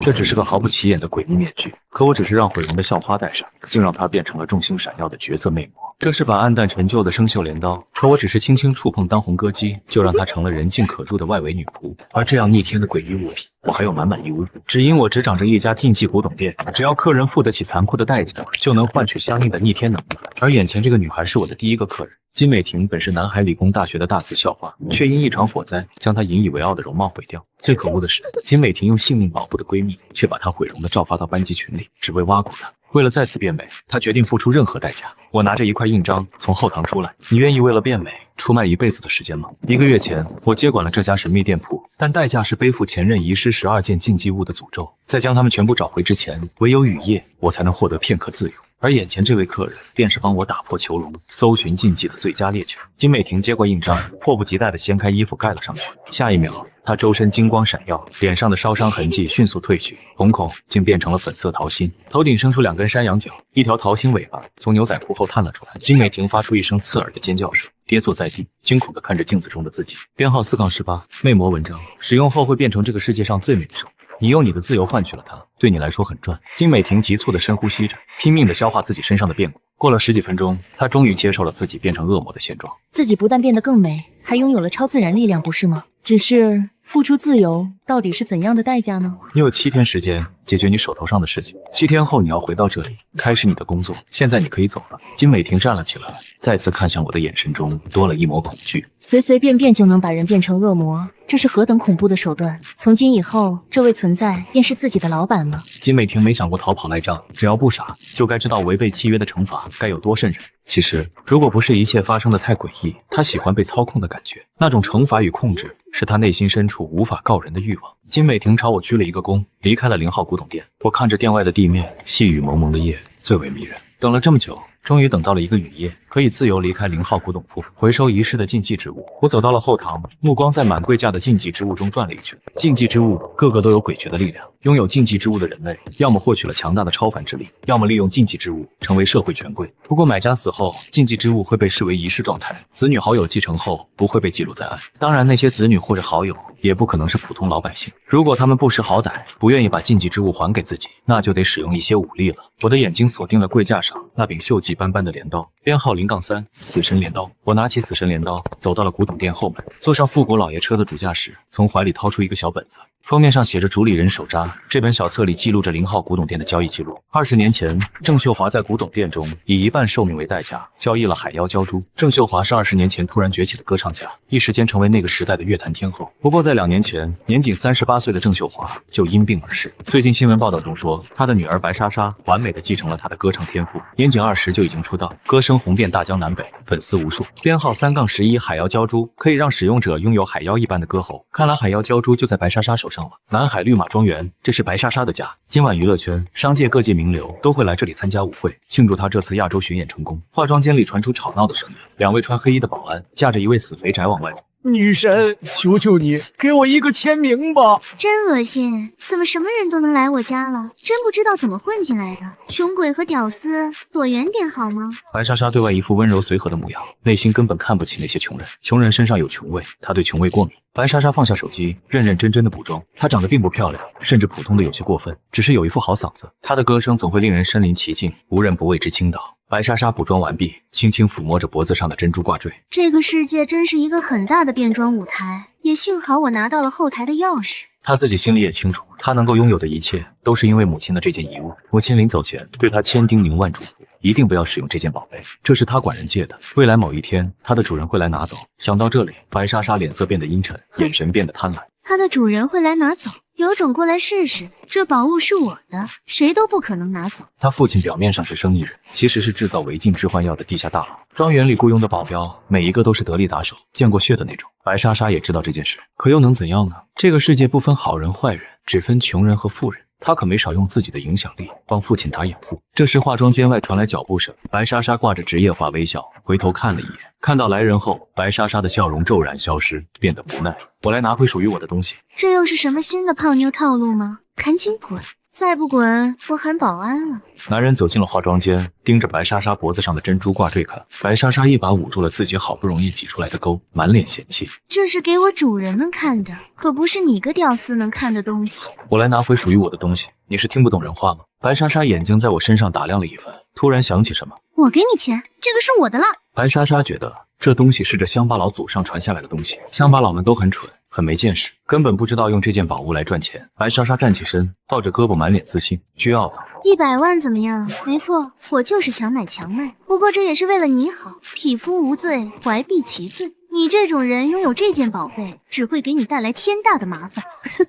这只是个毫不起眼的诡异面具，可我只是让毁容的校花戴上，竟让她变成了众星闪耀的绝色魅魔。这是把暗淡陈旧的生锈镰刀，可我只是轻轻触碰当红歌姬，就让她成了人尽可入的外围女仆。而这样逆天的诡异物品，我还有满满一屋，只因我只长着一家竞技古董店，只要客人付得起残酷的代价，就能换取相应的逆天能力。而眼前这个女孩是我的第一个客人。金美婷本是南海理工大学的大四校花，却因一场火灾将她引以为傲的容貌毁掉。最可恶的是，金美婷用性命保护的闺蜜，却把她毁容的照发到班级群里，只为挖苦她。为了再次变美，她决定付出任何代价。我拿着一块印章从后堂出来，你愿意为了变美出卖一辈子的时间吗？1个月前，我接管了这家神秘店铺，但代价是背负前任遗失12件禁忌物的诅咒。在将它们全部找回之前，唯有雨夜，我才能获得片刻自由。而眼前这位客人，便是帮我打破囚笼、搜寻禁忌的最佳猎犬。金美婷接过印章，迫不及待地掀开衣服盖了上去。下一秒，她周身金光闪耀，脸上的烧伤痕迹迅速褪去，瞳孔竟变成了粉色桃心，头顶生出2根山羊角，一条桃心尾巴从牛仔裤后探了出来。金美婷发出一声刺耳的尖叫声，跌坐在地，惊恐地看着镜子中的自己。编号4-18，魅魔文章，使用后会变成这个世界上最美的手。你用你的自由换取了它，对你来说很赚。金美婷急促地深呼吸着，拼命地消化自己身上的变故。过了10几分钟，她终于接受了自己变成恶魔的现状。自己不但变得更美，还拥有了超自然力量，不是吗？只是付出自由到底是怎样的代价呢？你有7天时间解决你手头上的事情，7天后你要回到这里开始你的工作。现在你可以走了。金美婷站了起来，再次看向我的眼神中多了一抹恐惧。随随便便就能把人变成恶魔，这是何等恐怖的手段！从今以后，这位存在便是自己的老板了。金美婷没想过逃跑赖账，只要不傻，就该知道违背契约的惩罚该有多瘆人。其实，如果不是一切发生的太诡异，她喜欢被操控的感觉，那种惩罚与控制是她内心深处无法告人的欲望。金美婷朝我鞠了一个躬，离开了0号古董店。我看着店外的地面，细雨蒙蒙的夜最为迷人。等了这么久，终于等到了一个雨夜，可以自由离开0号古董铺，回收遗失的禁忌之物。我走到了后堂，目光在满柜架的禁忌之物中转了一圈。禁忌之物个个都有诡谲的力量，拥有禁忌之物的人类，要么获取了强大的超凡之力，要么利用禁忌之物成为社会权贵。不过买家死后，禁忌之物会被视为仪式状态，子女好友继承后不会被记录在案。当然，那些子女或者好友也不可能是普通老百姓。如果他们不识好歹，不愿意把禁忌之物还给自己，那就得使用一些武力了。我的眼睛锁定了柜架上那柄锈迹斑斑的镰刀，编号0-3，死神镰刀。我拿起死神镰刀，走到了古董店后门，坐上复古老爷车的主驾驶，从怀里掏出一个小本子。封面上写着主理人手札，这本小册里记录着0号古董店的交易记录。20年前，郑秀华在古董店中以1半寿命为代价交易了海妖鲛珠。郑秀华是20年前突然崛起的歌唱家，一时间成为那个时代的乐坛天后。不过在2年前，年仅38岁的郑秀华就因病而逝。最近新闻报道中说，她的女儿白莎莎完美的继承了她的歌唱天赋，年仅20就已经出道，歌声红遍大江南北，粉丝无数。编号3-11，海妖鲛珠可以让使用者拥有海妖一般的歌喉，看来海妖鲛珠就在白莎莎手上。南海绿马庄园，这是白莎莎的家。今晚娱乐圈、商界各界名流都会来这里参加舞会，庆祝她这次亚洲巡演成功。化妆间里传出吵闹的声音，2位穿黑衣的保安架着一位死肥宅往外走。女神，求求你给我一个签名吧！真恶心，怎么什么人都能来我家了？真不知道怎么混进来的。穷鬼和屌丝，躲远点好吗？白莎莎对外一副温柔随和的模样，内心根本看不起那些穷人。穷人身上有穷味，她对穷味过敏。白莎莎放下手机，认认真真的补妆。她长得并不漂亮，甚至普通的有些过分，只是有一副好嗓子。她的歌声总会令人身临其境，无人不为之倾倒。白莎莎补妆完毕，轻轻抚摸着脖子上的珍珠挂坠。这个世界真是一个很大的变装舞台，也幸好我拿到了后台的钥匙。她自己心里也清楚，她能够拥有的一切都是因为母亲的这件遗物。母亲临走前对她千叮咛万嘱咐，一定不要使用这件宝贝，这是她管人借的，未来某一天她的主人会来拿走。想到这里，白莎莎脸色变得阴沉，眼神变得贪婪。它的主人会来拿走，有种过来试试，这宝物是我的，谁都不可能拿走。他父亲表面上是生意人，其实是制造违禁致幻药的地下大佬。庄园里雇佣的保镖，每一个都是得力打手，见过血的那种。白莎莎也知道这件事，可又能怎样呢？这个世界不分好人坏人，只分穷人和富人。他可没少用自己的影响力帮父亲打掩护。这时化妆间外传来脚步声，白莎莎挂着职业化微笑回头看了一眼，看到来人后，白莎莎的笑容骤然消失，变得不耐。我来拿回属于我的东西。这又是什么新的泡妞套路吗？赶紧滚！再不滚，我喊保安了。男人走进了化妆间，盯着白莎莎脖子上的珍珠挂坠看。白莎莎一把捂住了自己好不容易挤出来的沟，满脸嫌弃。这是给我主人们看的，可不是你个屌丝能看的东西。我来拿回属于我的东西，你是听不懂人话吗？白莎莎眼睛在我身上打量了一番，突然想起什么。我给你钱，这个是我的了。白莎莎觉得这东西是这乡巴佬祖上传下来的东西，乡巴佬们都很蠢，很没见识，根本不知道用这件宝物来赚钱。白莎莎站起身，抱着胳膊，满脸自信，倨傲道：100万怎么样？没错，我就是强买强卖，不过这也是为了你好。匹夫无罪，怀璧其罪。你这种人拥有这件宝贝，只会给你带来天大的麻烦。哼。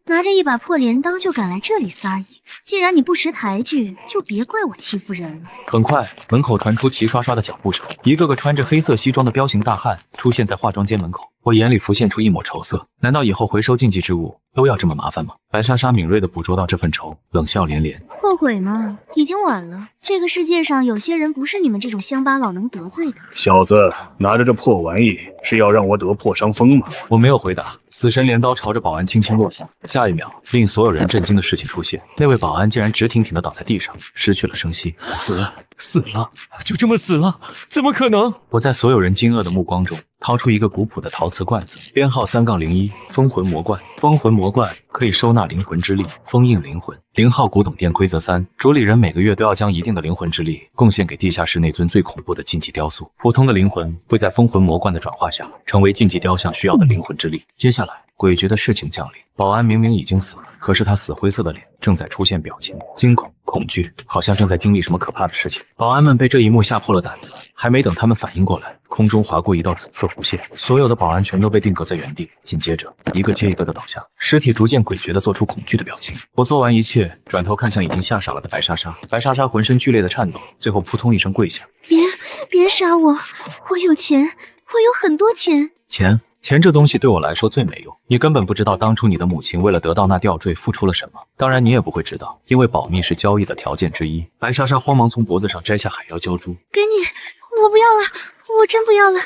拿着一把破镰刀就赶来这里撒野，既然你不识抬举，就别怪我欺负人了。很快，门口传出齐刷刷的脚步声，一个个穿着黑色西装的彪形大汉出现在化妆间门口。我眼里浮现出一抹愁色，难道以后回收禁忌之物都要这么麻烦吗？白莎莎敏锐地捕捉到这份愁，冷笑连连。后悔吗？已经晚了。这个世界上有些人不是你们这种乡巴佬能得罪的。小子，拿着这破玩意是要让我得破伤风吗？我没有回答，死神镰刀朝着保安轻轻落下。下一秒，令所有人震惊的事情出现，那位保安竟然直挺挺地倒在地上，失去了声息。死了，就这么死了？怎么可能？我在所有人惊愕的目光中掏出一个古朴的陶瓷罐子，编号3-01，封魂魔罐。封魂魔罐可以收纳灵魂之力，封印灵魂。0号古董店规则3：主理人每个月都要将一定的灵魂之力贡献给地下室那尊最恐怖的禁忌雕塑。普通的灵魂会在封魂魔罐的转化下，成为禁忌雕像需要的灵魂之力。接下来，诡谲的事情降临。保安明明已经死了，可是他死灰色的脸正在出现表情，惊恐、恐惧，好像正在经历什么可怕的事情。保安们被这一幕吓破了胆子，还没等他们反应过来，空中划过一道紫色弧线，所有的保安全都被定格在原地。紧接着，一个接一个的倒下，尸体逐渐诡谲地做出恐惧的表情。我做完一切，转头看向已经吓傻了的白莎莎。白莎莎浑身剧烈的颤抖，最后扑通一声跪下：别杀我，我有钱，我有很多钱。钱这东西对我来说最没用，你根本不知道当初你的母亲为了得到那吊坠付出了什么，当然你也不会知道，因为保密是交易的条件之一。白莎莎慌忙从脖子上摘下海妖胶珠，给你，我不要了，我真不要了，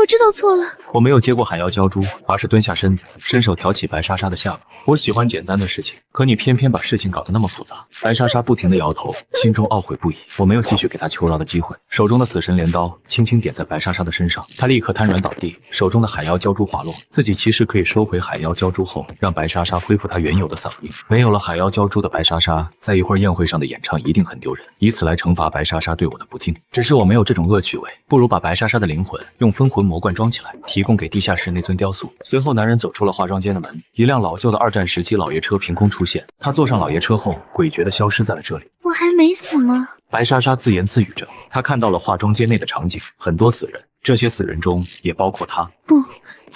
我知道错了。我没有接过海妖胶珠，而是蹲下身子，伸手挑起白莎莎的下巴。我喜欢简单的事情，可你偏偏把事情搞得那么复杂。白莎莎不停地摇头，心中懊悔不已。我没有继续给她求饶的机会，手中的死神镰刀轻轻点在白莎莎的身上，她立刻瘫软倒地，手中的海妖胶珠滑落。自己其实可以收回海妖胶珠后，让白莎莎恢复她原有的嗓音。没有了海妖胶珠的白莎莎，在一会儿宴会上的演唱一定很丢人，以此来惩罚白莎莎对我的不敬。只是我没有这种恶趣味，不如把白莎莎的灵魂用封魂魔罐装起来，提供给地下室那尊雕塑。随后，男人走出了化妆间的门，一辆老旧的2战时期老爷车凭空出现。他坐上老爷车后，诡谲地消失在了这里。我还没死吗？白莎莎自言自语着，她看到了化妆间内的场景，很多死人，这些死人中也包括她。不，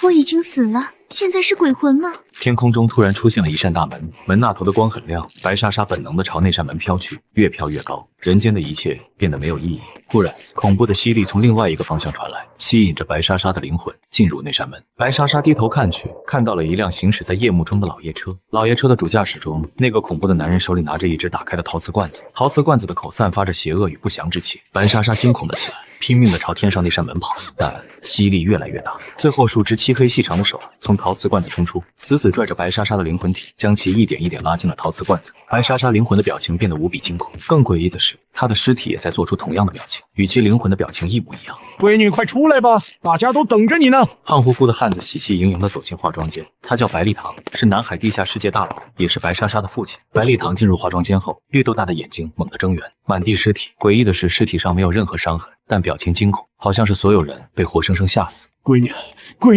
我已经死了，现在是鬼魂吗？天空中突然出现了一扇大门，门那头的光很亮，白莎莎本能地朝那扇门飘去，越飘越高，人间的一切变得没有意义。忽然，恐怖的吸力从另外一个方向传来，吸引着白莎莎的灵魂进入那扇门。白莎莎低头看去，看到了一辆行驶在夜幕中的老爷车。老爷车的主驾驶中，那个恐怖的男人手里拿着一只打开的陶瓷罐子，陶瓷罐子的口散发着邪恶与不祥之气。白莎莎惊恐了起来，拼命地朝天上那扇门跑，但吸力越来越大，最后数只漆黑细长的手从陶瓷罐子冲出，死死拽着白莎莎的灵魂体，将其一点一点拉进了陶瓷罐子。白莎莎灵魂的表情变得无比惊恐，更诡异的是，她的尸体也在做出同样的表情，与其灵魂的表情一模一样。闺女，快出来吧，大家都等着你呢。胖乎乎的汉子喜气盈盈地走进化妆间，他叫白立堂，是南海地下世界大佬，也是白莎莎的父亲。白立堂进入化妆间后，绿豆大的眼睛猛地睁圆，满地尸体。诡异的是，尸体上没有任何伤痕，但表情惊恐，好像是所有人被活生生吓死。闺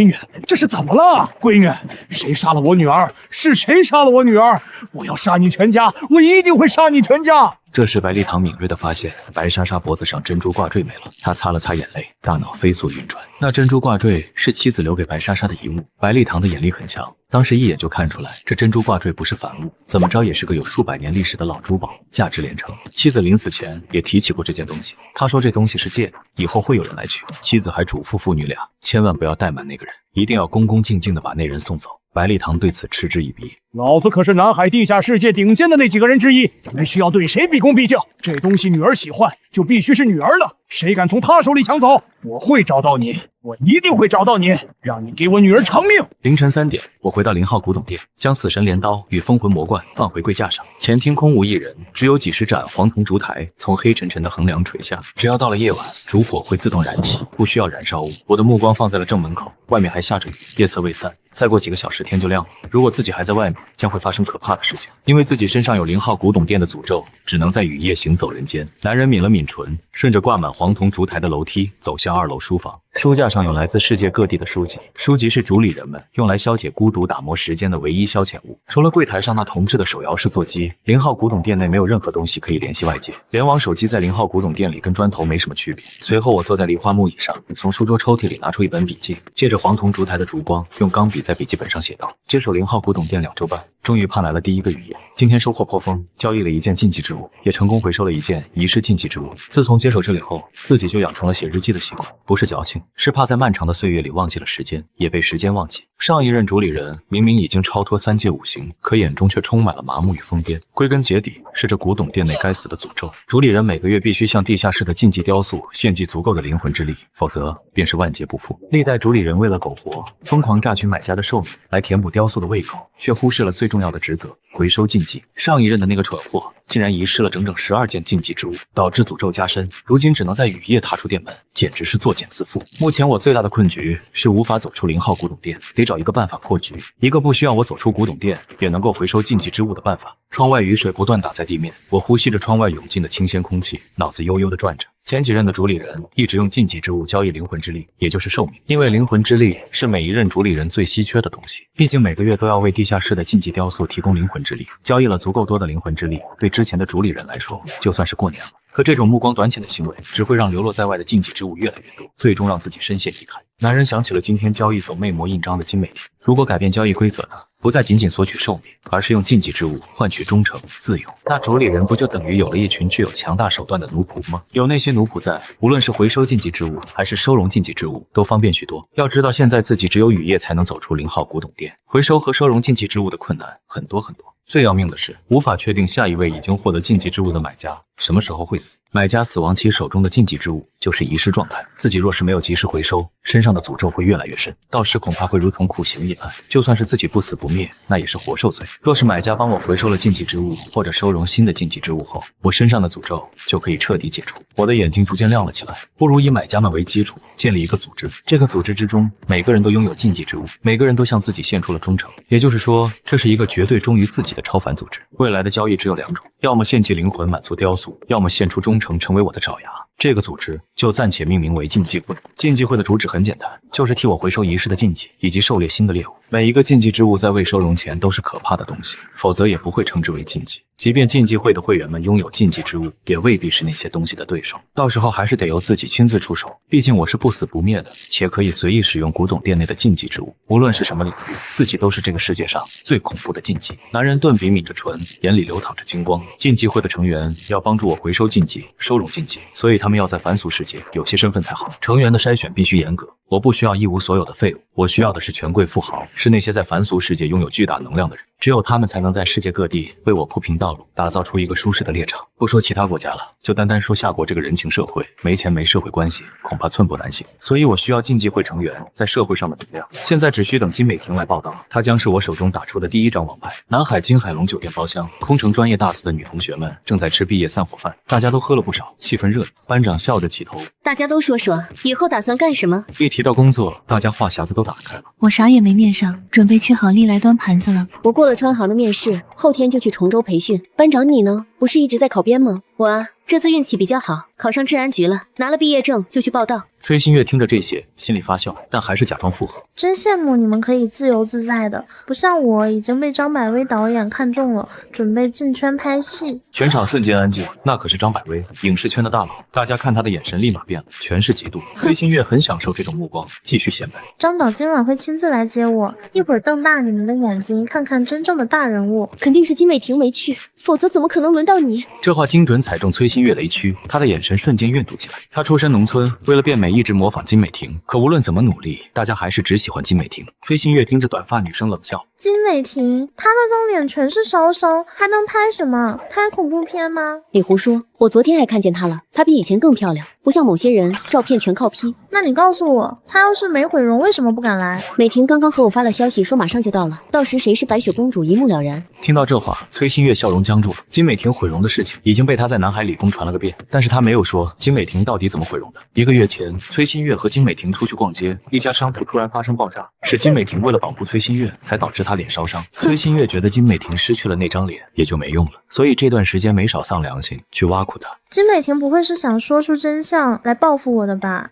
女，这是怎么了？闺女，谁杀了我女儿？是谁杀了我女儿？我要杀你全家，我一定会杀你全家！这时，白立堂敏锐地发现白莎莎脖子上珍珠挂坠没了，他擦了擦眼泪，大脑飞速运转。那珍珠挂坠是妻子留给白莎莎的遗物。白立堂的眼力很强，当时一眼就看出来，这珍珠挂坠不是凡物，怎么着也是个有数百年历史的老珠宝，价值连城。妻子临死前也提起过这件东西，他说这东西是借的，以后会有人来取。妻子还嘱咐父女俩千万不要怠慢那个人，一定要恭恭敬敬地把那人送走。白立堂对此嗤之以鼻。老子可是南海地下世界顶尖的那几个人之一，没需要对谁毕恭毕敬。这东西女儿喜欢，就必须是女儿的，谁敢从她手里抢走，我会找到你，我一定会找到你，让你给我女儿偿命。凌晨3点，我回到0号古董店，将死神镰刀与封魂魔罐放回柜架上。前厅空无一人，只有几十盏黄铜烛台从黑沉沉的横梁垂下。只要到了夜晚，烛火会自动燃起，不需要燃烧物。我的目光放在了正门口，外面还下着雨，夜色未散。再过几个小时天就亮了，如果自己还在外面，将会发生可怕的事情，因为自己身上有0号古董店的诅咒，只能在雨夜行走人间。男人抿了抿唇，顺着挂满黄铜烛台的楼梯走向2楼书房。书架上有来自世界各地的书籍，书籍是主理人们用来消解孤独、打磨时间的唯一消遣物。除了柜台上那铜制的手摇式座机，0号古董店内没有任何东西可以联系外界。联网手机在0号古董店里跟砖头没什么区别。随后我坐在梨花木椅上，从书桌抽屉里拿出一本笔记，借着黄铜烛台的烛光，用钢笔在笔记本上写道：接手0号古董店2周半，终于盼来了第一个雨夜。今天收获颇丰，交易了一件禁忌之物，也成功回收了一件遗失禁忌之物。自从接手这里后，自己就养成了写日记的习惯，不是矫情，是怕在漫长的岁月里忘记了时间，也被时间忘记。上一任主理人明明已经超脱3界5行，可眼中却充满了麻木与疯癫。归根结底，是这古董店内该死的诅咒。主理人每个月必须向地下室的禁忌雕塑献祭足够的灵魂之力，否则便是万劫不复。历代主理人为了苟活，疯狂榨取买家的寿命来填补雕塑的胃口，却忽视了最重要的职责——回收禁忌。上一任的那个蠢货竟然遗失了整整12件禁忌之物，导致诅咒加深，如今只能在雨夜踏出店门，简直是作茧自缚。目前我最大的困局是无法走出0号古董店，得找一个办法破局，一个不需要我走出古董店也能够回收禁忌之物的办法。窗外雨水不断打在地面，我呼吸着窗外涌进的清鲜空气，脑子悠悠地转着。前几任的主理人一直用禁忌之物交易灵魂之力，也就是寿命，因为灵魂之力是每一任主理人最稀缺的东西，毕竟每个月都要为地下室的禁忌雕塑提供灵魂之力，交易了足够多的灵魂之力，对之前的主理人来说就算是过年了。可这种目光短浅的行为只会让流落在外的禁忌之物越来越多，最终让自己深陷泥潭。男人想起了今天交易走魅魔印章的金美婷，如果改变交易规则呢？不再仅仅索取寿命，而是用禁忌之物换取忠诚、自由，那主理人不就等于有了一群具有强大手段的奴仆吗？有那些奴仆在，无论是回收禁忌之物还是收容禁忌之物，都方便许多。要知道，现在自己只有雨夜才能走出0号古董店，回收和收容禁忌之物的困难很多很多。最要命的是，无法确定下一位已经获得禁忌之物的买家什么时候会死。买家死亡，其手中的禁忌之物就是遗失状态。自己若是没有及时回收，身上的诅咒会越来越深，到时恐怕会如同酷刑一般。就算是自己不死不灭，那也是活受罪。若是买家帮我回收了禁忌之物，或者收容新的禁忌之物后，我身上的诅咒就可以彻底解除。我的眼睛逐渐亮了起来，不如以买家们为基础，建立一个组织。这个组织之中，每个人都拥有禁忌之物，每个人都向自己献出了忠诚。也就是说，这是一个绝对忠于自己的超凡组织。未来的交易只有2种，要么献祭灵魂满足雕塑，要么献出忠诚成为我的爪牙。这个组织就暂且命名为禁忌会。禁忌会的主旨很简单，就是替我回收遗失的禁忌，以及狩猎新的猎物。每一个禁忌之物在未收容前都是可怕的东西，否则也不会称之为禁忌。即便禁忌会的会员们拥有禁忌之物，也未必是那些东西的对手。到时候还是得由自己亲自出手，毕竟我是不死不灭的，且可以随意使用古董店内的禁忌之物。无论是什么领域，自己都是这个世界上最恐怖的禁忌。男人顿笔抿着唇，眼里流淌着金光。禁忌会的成员要帮助我回收禁忌、收容禁忌，所以他们要在凡俗世界有些身份才好。成员的筛选必须严格，我不需要一无所有的废物，我需要的是权贵富豪，是那些在凡俗世界拥有巨大能量的人。只有他们才能在世界各地为我铺平道路，打造出一个舒适的猎场。不说其他国家了，就单单说夏国这个人情社会，没钱没社会关系，恐怕寸步难行。所以我需要禁忌会成员在社会上的能量。现在只需等金美婷来报道，她将是我手中打出的第一张王牌。南海金海龙酒店包厢，空乘专业大四的女同学们正在吃毕业散伙饭，大家都喝了不少，气氛热烈。班长笑着起头，大家都说说以后打算干什么？一提到工作，大家话匣子都打开了。我啥也没面上，准备去好利来端盘子了。我过了川航的面试，后天就去崇州培训。班长你呢？不是一直在考编吗？我啊，这次运气比较好，考上治安局了，拿了毕业证就去报到。崔新月听着这些，心里发笑，但还是假装附和。真羡慕你们可以自由自在的，不像我已经被张百威导演看中了，准备进圈拍戏。全场瞬间安静，那可是张百威，影视圈的大佬，大家看他的眼神立马变了，全是嫉妒。崔新月很享受这种目光，继续显摆。张导今晚会亲自来接我，一会儿瞪大你们的眼睛，看看真正的大人物。肯定是金美婷没去。否则怎么可能轮到你？这话精准踩中崔新月雷区，她的眼神瞬间怨毒起来。她出身农村，为了变美一直模仿金美婷，可无论怎么努力，大家还是只喜欢金美婷。崔新月盯着短发女生冷笑：金美婷，她那张脸全是烧伤，还能拍什么？拍恐怖片吗？你胡说，我昨天还看见她了，她比以前更漂亮，不像某些人照片全靠 P。那你告诉我，她要是没毁容，为什么不敢来？美婷刚刚和我发了消息，说马上就到了，到时谁是白雪公主一目了然。听到这话，崔新月笑容僵住了。金美婷毁容的事情已经被她在南海理工传了个遍，但是她没有说金美婷到底怎么毁容的。1个月前，崔新月和金美婷出去逛街，一家商铺突然发生爆炸，是金美婷为了保护崔新月，才导致她脸烧伤。崔新月觉得金美婷失去了那张脸，也就没用了，所以这段时间没少丧良心去挖苦她。金美婷不会是想说出真相来报复我的吧？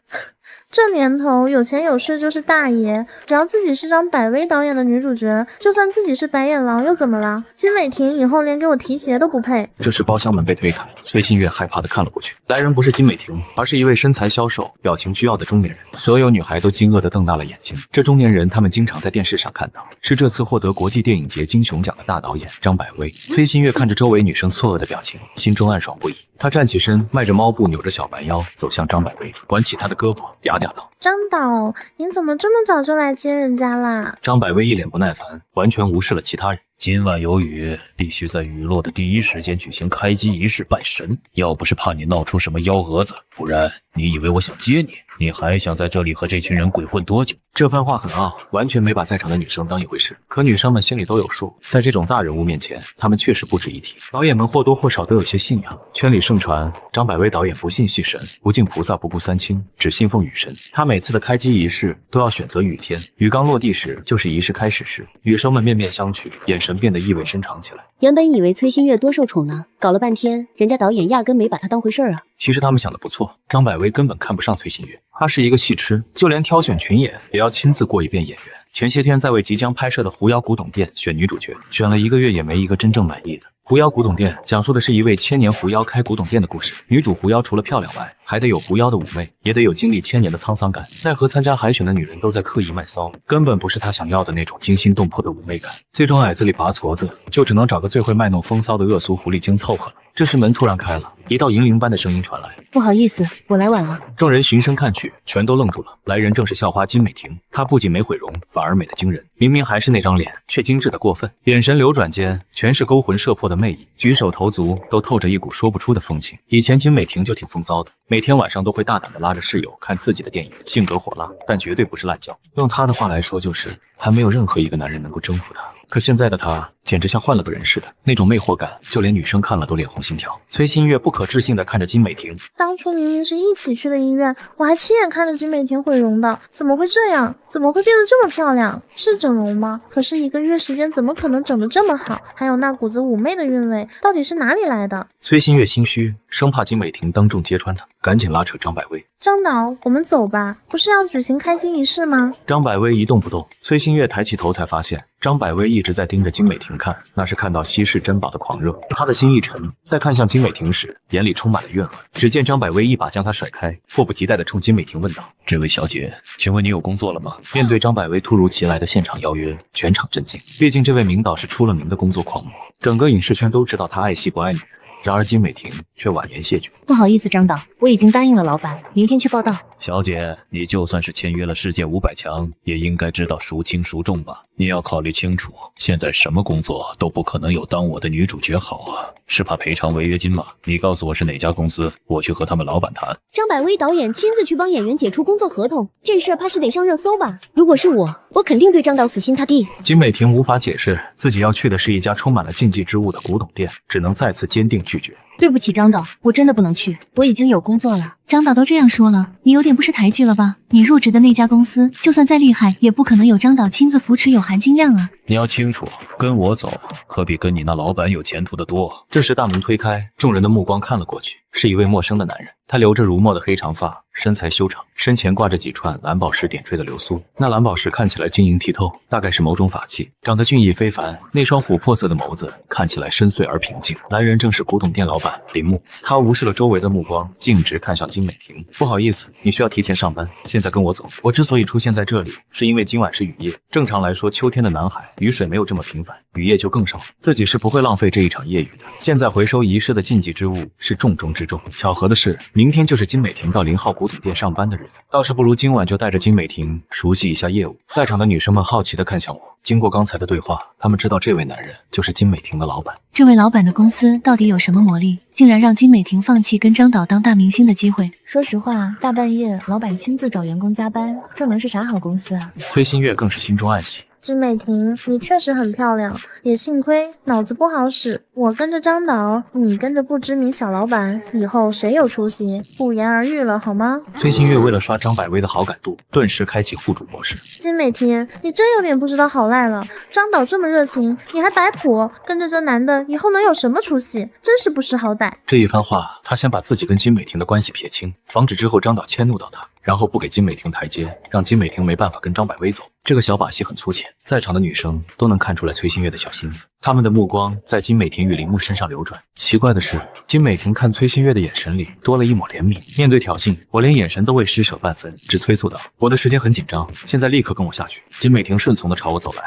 这年头有钱有势就是大爷，只要自己是张百威导演的女主角，就算自己是白眼狼又怎么了？金美婷以后连给我提鞋都不配。这时包厢门被推开，崔新月害怕地看了过去，来人不是金美婷，而是一位身材消瘦、表情倨傲的中年人。所有女孩都惊愕地瞪大了眼睛。这中年人他们经常在电视上看到，是这次获得国际电影节金熊奖的大导演张百威。崔新月看着周围女生错愕的表情，心中暗爽不已。她站起身，迈着猫步，扭着小蛮腰走向张百威，挽起他的胳膊，嗲嗲道：张导，你怎么这么早就来接人家啦？张百威一脸不耐烦，完全无视了其他人。今晚有雨，必须在雨落的第一时间举行开机仪式拜神。要不是怕你闹出什么幺蛾子，不然你以为我想接你？你还想在这里和这群人鬼混多久？这番话很傲，完全没把在场的女生当一回事。可女生们心里都有数，在这种大人物面前，她们确实不值一提。导演们或多或少都有些信仰，圈里盛传张百威导演不信戏神，不敬菩萨，不顾三清，只信奉雨神。他每次的开机仪式都要选择雨天，雨刚落地时就是仪式开始时。女生们面面相觑，眼神变得意味深长起来。原本以为崔新月多受宠呢，搞了半天，人家导演压根没把她当回事儿啊。其实他们想的不错，张百威根本看不上崔新月，他是一个戏痴，就连挑选群演也要亲自过一遍演员。前些天在为即将拍摄的狐妖古董店选女主角，选了1个月也没一个真正满意的。狐妖古董店讲述的是一位千年狐妖开古董店的故事，女主狐妖除了漂亮外，还得有狐妖的妩媚，也得有经历1000年的沧桑感。奈何参加海选的女人都在刻意卖骚，根本不是她想要的那种惊心动魄的妩媚感。最终矮子里拔矬子，就只能找个最会卖弄风骚的恶俗狐狸精凑合了。这时门突然开了，一道银铃般的声音传来：不好意思，我来晚了。众人循声看去，全都愣住了。来人正是校花金美婷，她不仅没毁容，反而美得惊人。明明还是那张脸，却精致得过分，眼神流转间全是勾魂摄魄的魅意，举手投足都透着一股说不出的风情。以前金美婷就挺风骚的，每天晚上都会大胆地拉着室友看刺激的电影，性格火辣，但绝对不是滥交。用她的话来说，就是还没有任何一个男人能够征服她。可现在的她简直像换了个人似的，那种魅惑感，就连女生看了都脸红心跳。崔新月不可置信地看着金美婷，当初明明是一起去的医院，我还亲眼看着金美婷毁容的，怎么会这样？怎么会变得这么漂亮？是整容吗？可是1个月时间怎么可能整得这么好？还有那股子妩媚的韵味，到底是哪里来的？崔新月心虚，生怕金美婷当众揭穿她，赶紧拉扯张百威。张导，我们走吧，不是要举行开机仪式吗？张百威一动不动。崔新月抬起头才发现，张百威一直在盯着金美婷看，那是看到稀世珍宝的狂热。他的心一沉，在看向金美婷时，眼里充满了怨恨。只见张百威一把将她甩开，迫不及待地冲金美婷问道：这位小姐，请问你有工作了吗？面对张百威突如其来的现场邀约，全场震惊。毕竟这位名导是出了名的工作狂魔，整个影视圈都知道他爱戏不爱女人。然而金美婷却婉言谢绝。不好意思，张导，我已经答应了老板，明天去报道。小姐，你就算是签约了世界500强，也应该知道孰轻孰重吧？你要考虑清楚，现在什么工作都不可能有当我的女主角好啊！是怕赔偿违约金吗？你告诉我是哪家公司，我去和他们老板谈。张百威导演亲自去帮演员解除工作合同，这事儿怕是得上热搜吧？如果是我肯定对张导死心塌地。金美婷无法解释自己要去的是一家充满了禁忌之物的古董店，只能再次坚定拒绝。对不起，张导，我真的不能去，我已经有工作了。张导都这样说了，你有点不识抬举了吧？你入职的那家公司，就算再厉害，也不可能有张导亲自扶持有含金量啊。你要清楚，跟我走，可比跟你那老板有前途的多。这时大门推开，众人的目光看了过去，是一位陌生的男人。他留着如墨的黑长发，身材修长，身前挂着几串蓝宝石点缀的流苏。那蓝宝石看起来晶莹剔透，大概是某种法器。长得俊逸非凡，那双琥珀色的眸子看起来深邃而平静。来人正是古董店老板林木，他无视了周围的目光，径直看向金美婷。不好意思，你需要提前上班，现在跟我走。我之所以出现在这里，是因为今晚是雨夜。正常来说，秋天的南海雨水没有这么频繁，雨夜就更少。自己是不会浪费这一场夜雨的。现在回收遗失的禁忌之物是重中之重。巧合的是，明天就是金美婷到0号古董店上班的日子，倒是不如今晚就带着金美婷熟悉一下业务。在场的女生们好奇地看向我，经过刚才的对话，她们知道这位男人就是金美婷的老板。这位老板的公司到底有什么魔力，竟然让金美婷放弃跟张导当大明星的机会？说实话，大半夜老板亲自找员工加班，这能是啥好公司啊？崔新月更是心中暗喜。金美婷，你确实很漂亮，也幸亏脑子不好使。我跟着张导，你跟着不知名小老板，以后谁有出息，不言而喻了，好吗？崔新月为了刷张百威的好感度，顿时开启户主模式。金美婷，你真有点不知道好赖了。张导这么热情，你还摆谱，跟着这男的，以后能有什么出息？真是不识好歹。这一番话，他先把自己跟金美婷的关系撇清，防止之后张导迁怒到他，然后不给金美婷台阶，让金美婷没办法跟张百威走。这个小把戏很粗浅，在场的女生都能看出来崔新月的小心思，她们的目光在金美婷与铃木身上流转。奇怪的是，金美婷看崔新月的眼神里多了一抹怜悯。面对挑衅，我连眼神都未施舍半分，只催促道：“我的时间很紧张，现在立刻跟我下去。”金美婷顺从地朝我走来。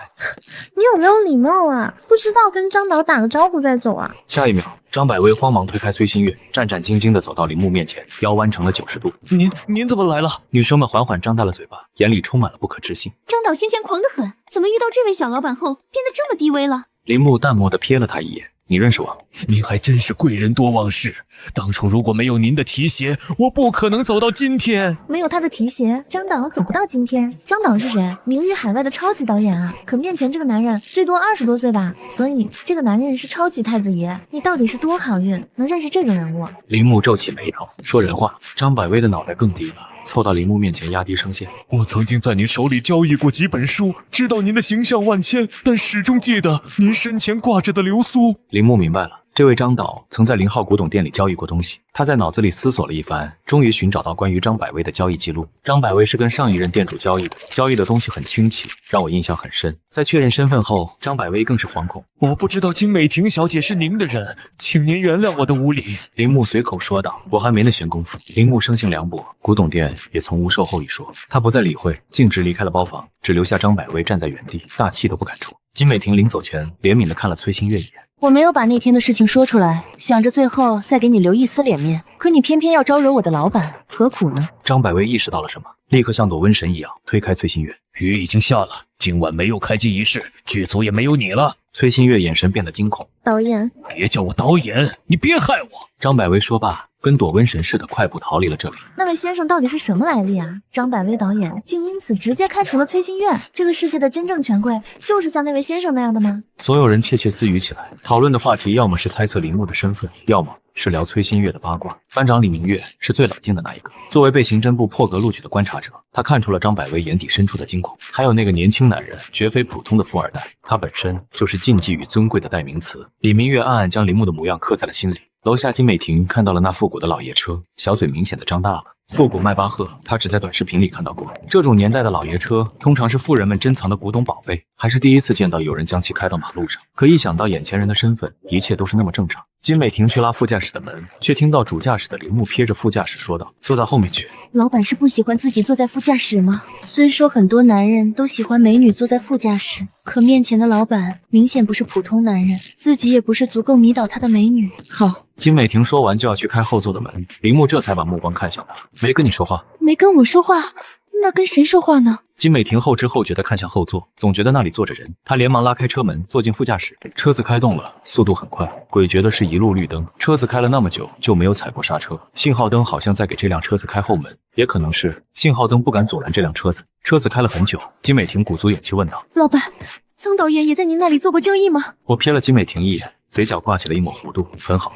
你有没有礼貌啊？不知道跟张导打个招呼再走啊？下一秒，张百威慌忙推开崔新月，战战兢兢地走到铃木面前，腰弯成了90度。您怎么来了？女生们缓缓张大了嘴巴，眼里充满了不可置信。张导先前狂得很，怎么遇到这位小老板后变得这么低微了？铃木淡漠地瞥了他一眼。你认识我？您还真是贵人多忘事。当初如果没有您的提携，我不可能走到今天。没有他的提携，张导走不到今天。张导是谁？名誉海外的超级导演啊！可面前这个男人最多20多岁吧，所以这个男人是超级太子爷。你到底是多好运，能认识这种人物？铃木皱起眉头，说人话。张百威的脑袋更低了，凑到铃木面前压低声线：“我曾经在您手里交易过几本书，知道您的形象万千，但始终记得您身前挂着的流苏。”铃木明白了，这位张导曾在0号古董店里交易过东西。他在脑子里思索了一番，终于寻找到关于张百威的交易记录。张百威是跟上一任店主交易的，交易的东西很清奇，让我印象很深。在确认身份后，张百威更是惶恐。我不知道金美婷小姐是您的人，请您原谅我的无礼。铃木随口说道。我还没那闲工夫。铃木生性凉薄，古董店也从无售后一说。他不再理会，径直离开了包房，只留下张百威站在原地，大气都不敢出。金美婷临走前怜悯地看了崔新月一眼。我没有把那天的事情说出来，想着最后再给你留一丝脸面，可你偏偏要招惹我的老板，何苦呢？张百威意识到了什么，立刻像躲瘟神一样推开崔新月。雨已经下了，今晚没有开机仪式，剧组也没有你了。崔新月眼神变得惊恐。导演，别叫我导演，你别害我。张百威说罢，跟躲瘟神似的快步逃离了这里。那位先生到底是什么来历啊？张百威导演竟因此直接开除了崔新月。这个世界的真正权贵就是像那位先生那样的吗？所有人窃窃私语起来，讨论的话题要么是猜测铃木的身份，要么是聊崔新月的八卦。班长李明月是最冷静的那一个。作为被刑侦部破格录取的观察者，他看出了张百威眼底深处的惊恐。还有那个年轻男人绝非普通的富二代，他本身就是禁忌与尊贵的代名词。李明月暗暗将铃木的模样刻在了心里。楼下金美婷看到了那复古的老爷车，小嘴明显的张大了。复古迈巴赫，她只在短视频里看到过。这种年代的老爷车，通常是富人们珍藏的古董宝贝，还是第一次见到有人将其开到马路上。可一想到眼前人的身份，一切都是那么正常。金美婷去拉副驾驶的门，却听到主驾驶的铃木瞥着副驾驶说道：“坐到后面去。”老板是不喜欢自己坐在副驾驶吗？虽说很多男人都喜欢美女坐在副驾驶，可面前的老板明显不是普通男人，自己也不是足够迷倒他的美女。好。金美婷说完就要去开后座的门，铃木这才把目光看向他。没跟你说话？没跟我说话？那跟谁说话呢？金美婷后知后觉地看向后座，总觉得那里坐着人。她连忙拉开车门，坐进副驾驶。车子开动了，速度很快。诡谲的是一路绿灯，车子开了那么久就没有踩过刹车。信号灯好像在给这辆车子开后门，也可能是信号灯不敢阻拦这辆车子。车子开了很久，金美婷鼓足勇气问道：“老板，曾导演也在您那里做过交易吗？”我瞥了金美婷一眼，嘴角挂起了一抹弧度。很好。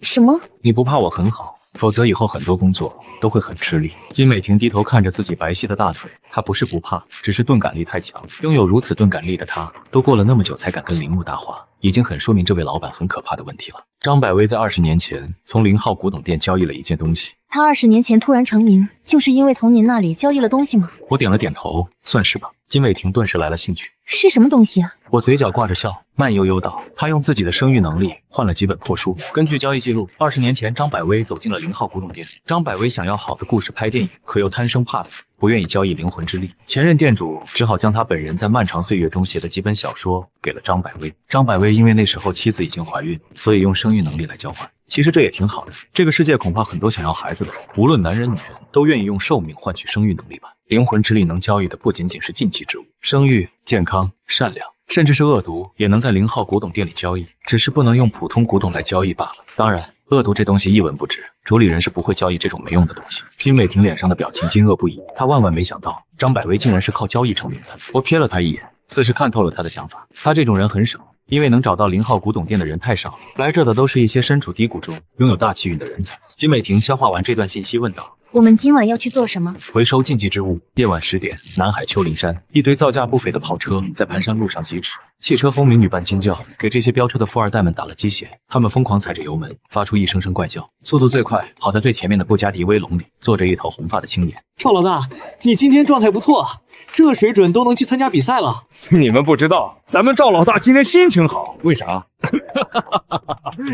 什么？你不怕我很好？否则以后很多工作都会很吃力。金美婷低头看着自己白皙的大腿，她不是不怕，只是钝感力太强。拥有如此钝感力的她，都过了那么久才敢跟铃木搭话，已经很说明这位老板很可怕的问题了。张百威在20年前从0号古董店交易了一件东西。他20年前突然成名，就是因为从您那里交易了东西吗？我点了点头，算是吧。金伟霆顿时来了兴趣。是什么东西啊？我嘴角挂着笑，慢悠悠道：“他用自己的生育能力换了几本破书。根据交易记录，20年前张百威走进了0号古董店。张百威想要好的故事拍电影，可又贪生怕死，不愿意交易灵魂之力。前任店主只好将他本人在漫长岁月中写的几本小说给了张百威。张百威因为那时候妻子已经怀孕，所以用生育能力来交换。其实这也挺好的。这个世界恐怕很多想要孩子的人，无论男人女人，都愿意用寿命换取生育能力吧。灵魂之力能交易的不仅仅是禁忌之物，生育、健康、善良，甚至是恶毒，也能在0号古董店里交易，只是不能用普通古董来交易罢了。当然，恶毒这东西一文不值，主理人是不会交易这种没用的东西。金伟霆脸上的表情惊愕不已，他万万没想到张百威竟然是靠交易成名的。我瞥了他一眼，似是看透了他的想法。他这种人很少，因为能找到0号古董店的人太少，来这的都是一些身处低谷中拥有大气运的人才。金伟霆消化完这段信息问道：我们今晚要去做什么？回收禁忌之物。夜晚10点，南海丘陵山，一堆造价不菲的跑车在盘山路上疾驰，汽车轰鸣，女伴惊叫，给这些飙车的富二代们打了鸡血。他们疯狂踩着油门，发出一声声怪叫，速度最快。跑在最前面的布加迪威龙里，坐着一头红发的青年。赵老大，你今天状态不错，这水准都能去参加比赛了。你们不知道，咱们赵老大今天心情好，为啥？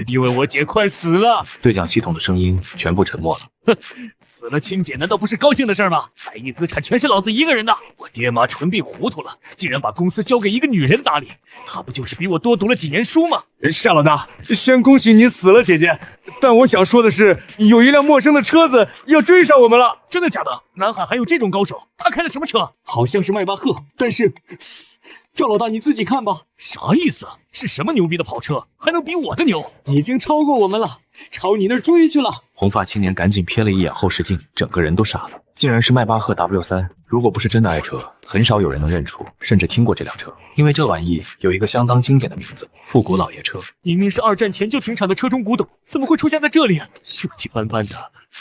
因为我姐快死了。对讲系统的声音全部沉默了。死了亲姐难道不是高兴的事吗？百亿资产全是老子一个人的，我爹妈蠢病糊涂了，竟然把公司交给一个女人打理，她不就是比我多读了几年书吗？单老大，先恭喜你死了，姐姐。但我想说的是，有一辆陌生的车子要追上我们了。真的假的？南海还有这种高手？他开的什么车？好像是迈巴赫，但是赵老大你自己看吧。啥意思？是什么牛逼的跑车，还能比我的牛？已经超过我们了，朝你那儿追去了。红发青年赶紧瞥了一眼后视镜，整个人都傻了，竟然是迈巴赫 W3。如果不是真的爱车，很少有人能认出，甚至听过这辆车，因为这玩意有一个相当经典的名字——复古老爷车。明明是2战前就停产的车中古董，怎么会出现在这里？锈迹斑斑的，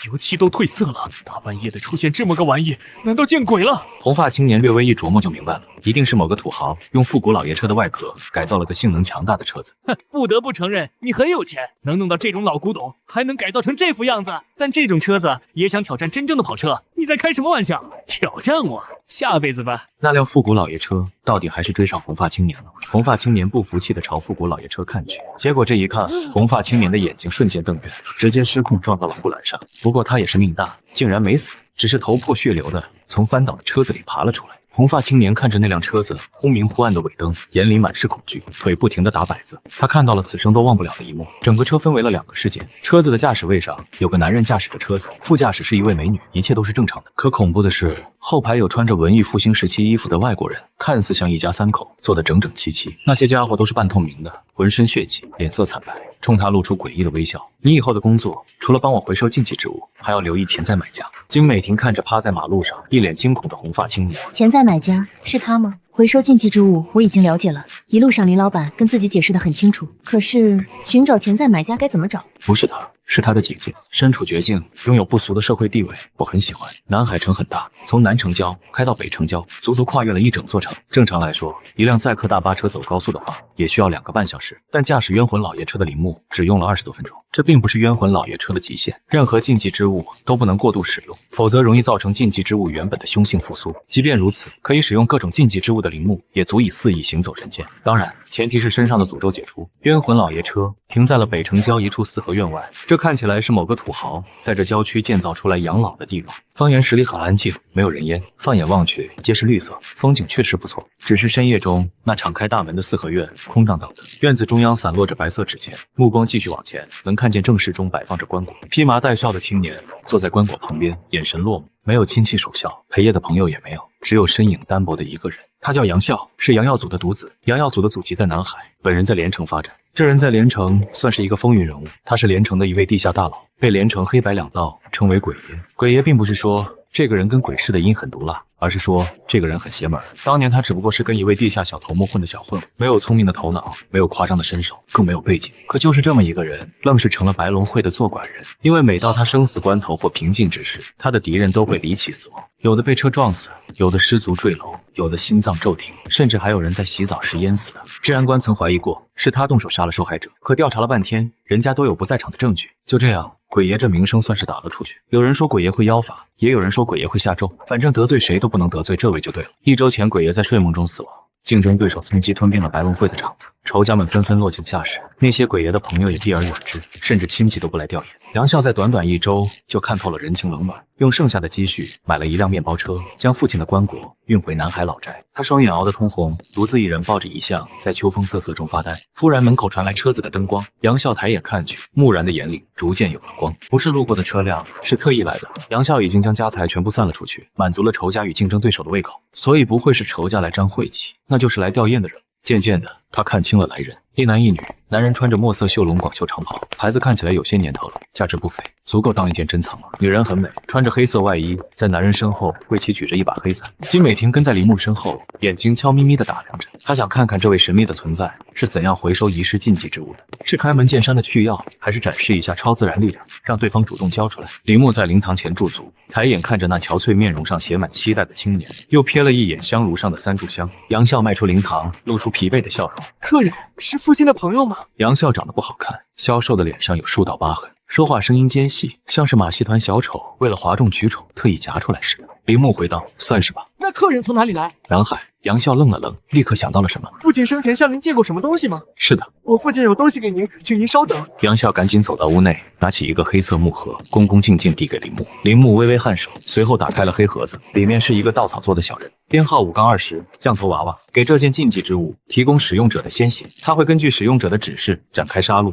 油漆都褪色了，大半夜的出现这么个玩意，难道见鬼了？红发青年略微一琢磨就明白了，一定是某个土豪用复古老爷车的外壳改造了个性能强大的车子。哼，不得不承认你很有钱，能弄到这种老古董，还能改造成这副样子。但这种车子也想挑战真正的跑车？你在开什么玩笑？挑战我？下辈子吧。那辆复古老爷车到底还是追上红发青年了。红发青年不服气地朝复古老爷车看去，结果这一看，红发青年的眼睛瞬间瞪圆，直接失控撞到了护栏上。不过他也是命大，竟然没死，只是头破血流的从翻倒的车子里爬了出来。红发青年看着那辆车子忽明忽暗的尾灯，眼里满是恐惧，腿不停地打摆子。他看到了此生都忘不了的一幕。整个车分为了2个事件，车子的驾驶位上有个男人驾驶着车子，副驾驶是一位美女，一切都是正常的。可恐怖的是，后排有穿着文艺复兴时期衣服的外国人，看似像一家3口，坐得整整齐齐。那些家伙都是半透明的，浑身血迹，脸色惨白，冲他露出诡异的微笑。你以后的工作除了帮我回收禁忌之物，还要留意潜在买家。金美婷看着趴在马路上一脸惊恐的红发青年，潜在买家是他吗？回收禁忌之物我已经了解了，一路上林老板跟自己解释得很清楚。可是寻找潜在买家该怎么找？不是他，是他的姐姐，身处绝境，拥有不俗的社会地位，我很喜欢。南海城很大，从南城郊开到北城郊，足足跨越了一整座城。正常来说，一辆载客大巴车走高速的话，也需要2个半小时，但驾驶冤魂老爷车的铃木只用了20多分钟。这并不是冤魂老爷车的极限，任何禁忌之物都不能过度使用，否则容易造成禁忌之物原本的凶性复苏。即便如此，可以使用各种禁忌之物的铃木也足以肆意行走人间。当然，前提是身上的诅咒解除。冤魂老爷车停在了北城郊一处4合院外，这看起来是某个土豪在这郊区建造出来养老的地方。方圆10里很安静，没有人烟，放眼望去皆是绿色，风景确实不错。只是深夜中，那敞开大门的4合院空荡荡的，院子中央散落着白色纸钱。目光继续往前，能看见正室中摆放着棺椁，披麻戴孝的青年坐在棺椁旁边，眼神落寞，没有亲戚守孝，陪夜的朋友也没有，只有身影单薄的一个人。他叫杨孝，是杨耀祖的独子。杨耀祖的祖籍在南海，本人在连城发展。这人在连城算是一个风云人物，他是连城的一位地下大佬，被连城黑白两道称为鬼爷。鬼爷并不是说这个人跟鬼似的阴狠毒辣，而是说这个人很邪门。当年他只不过是跟一位地下小头目混的小混混，没有聪明的头脑，没有夸张的身手，更没有背景。可就是这么一个人，愣是成了白龙会的坐馆人。因为每到他生死关头或平静之时，他的敌人都会离奇死亡，有的被车撞死，有的失足坠楼，有的心脏骤停，甚至还有人在洗澡时淹死的。治安官曾怀疑过是他动手杀了受害者，可调查了半天，人家都有不在场的证据。就这样，鬼爷这名声算是打了出去。有人说鬼爷会妖法，也有人说鬼爷会下咒，反正得罪谁都不能得罪这位就对了。1周前，鬼爷在睡梦中死亡。竞争对手趁机吞并了白龙会的场子，仇家们纷纷落井下石，那些鬼爷的朋友也避而远之，甚至亲戚都不来吊唁。杨笑在短短1周就看透了人情冷暖，用剩下的积蓄买了一辆面包车，将父亲的棺椁运回南海老宅。他双眼熬得通红，独自一人抱着遗像，在秋风瑟瑟中发呆。忽然门口传来车子的灯光，杨笑抬眼看去，木然的眼里逐渐有了光，不是路过的车辆，是特意来的。杨笑已经将家财全部散了出去，满足了仇家与竞争对手的胃口，所以不会是仇家来沾晦气，那就是来吊唁的人。渐渐的，他看清了来人，一男一女。男人穿着墨色绣龙广袖长袍，牌子看起来有些年头了，价值不菲，足够当一件珍藏了。女人很美，穿着黑色外衣，在男人身后为其举着一把黑伞。金美婷跟在林木身后，眼睛悄咪咪地打量着，她想看看这位神秘的存在是怎样回收遗失禁忌之物的，是开门见山的去药，还是展示一下超自然力量，让对方主动交出来。林木在灵堂前驻足，抬眼看着那憔悴面容上写满期待的青年，又瞥了一眼香炉上的3炷香。杨笑迈出灵堂，露出疲惫的笑容。客人是父亲的朋友吗？杨笑长得不好看，消瘦的脸上有数道疤痕，说话声音尖细，像是马戏团小丑为了哗众取宠特意夹出来似的。林木回道：“算是吧。”那客人从哪里来？南海。杨笑愣了愣，立刻想到了什么。父亲生前向您借过什么东西吗？是的，我父亲有东西给您，请您稍等。杨笑赶紧走到屋内，拿起一个黑色木盒，恭恭敬敬递给林木。林木微微颔首，随后打开了黑盒子，里面是一个稻草做的小人，编号5-20，降头娃娃。给这件禁忌之物提供使用者的鲜血，他会根据使用者的指示展开杀戮。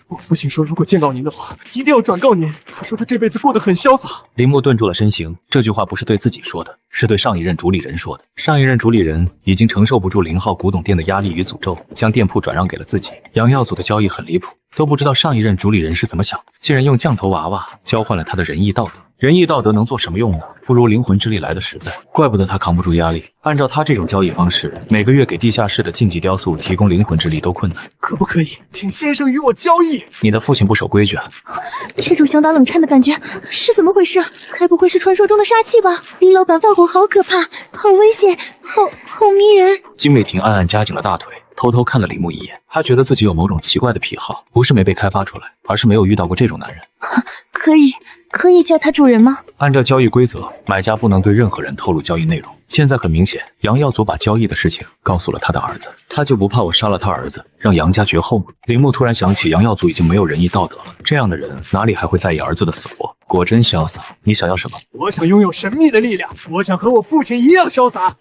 我父亲说，如果见到您的话，一定要转告您。他说他这辈子过得很潇洒。林木顿住了身形，这句话不是对自己说的，是对上一任主理人说的。上一任主理人已经承受不住0号古董店的压力与诅咒，将店铺转让给了自己。杨耀祖的交易很离谱，都不知道上一任主理人是怎么想的，竟然用降头娃娃交换了他的仁义道德。仁义道德能做什么用呢？不如灵魂之力来的实在，怪不得他扛不住压力。按照他这种交易方式，每个月给地下室的禁忌雕塑提供灵魂之力都困难。可不可以请先生与我交易？你的父亲不守规矩啊！这种想打冷颤的感觉是怎么回事？该不会是传说中的杀气吧？林老板放火好可怕，好危险，好迷人。金美婷暗暗夹紧了大腿，偷偷看了李牧一眼。她觉得自己有某种奇怪的癖好，不是没被开发出来，而是没有遇到过这种男人。可以叫他主人吗？按照交易规则，买家不能对任何人透露交易内容。现在很明显，杨耀祖把交易的事情告诉了他的儿子，他就不怕我杀了他儿子，让杨家绝后吗？林木突然想起，杨耀祖已经没有仁义道德了，这样的人哪里还会在意儿子的死活？果真潇洒。你想要什么？我想拥有神秘的力量，我想和我父亲一样潇洒。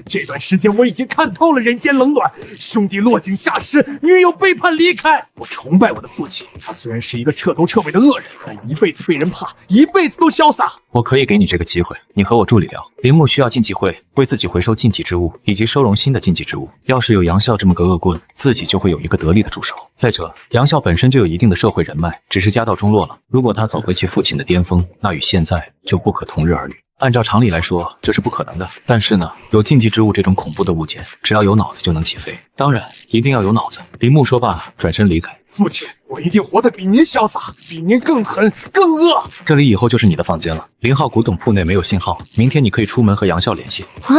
这段时间我已经看透了人间冷暖，兄弟落井下石，女友背叛离开。我崇拜我的父亲，他虽然是一个彻头彻尾的恶人，但一辈子被人怕，一辈子都潇洒。我可以给你这个机会，你和我助理聊。林木需要禁忌会为自己回收禁忌之物，以及收容新的禁忌之物。要是有杨笑这么个恶棍，自己就会有一个得力的助手。再者，杨笑本身就有一定的社会人脉，只是家道中落了。如果他走回其父亲的巅峰，那与现在就不可同日而语。按照常理来说，这是不可能的。但是呢，有禁忌之物这种恐怖的物件，只要有脑子就能起飞。当然，一定要有脑子。林木说罢，转身离开。父亲，我一定活得比您潇洒，比您更狠、更恶。这里以后就是你的房间了。0号古董铺内没有信号，明天你可以出门和杨笑联系。啊，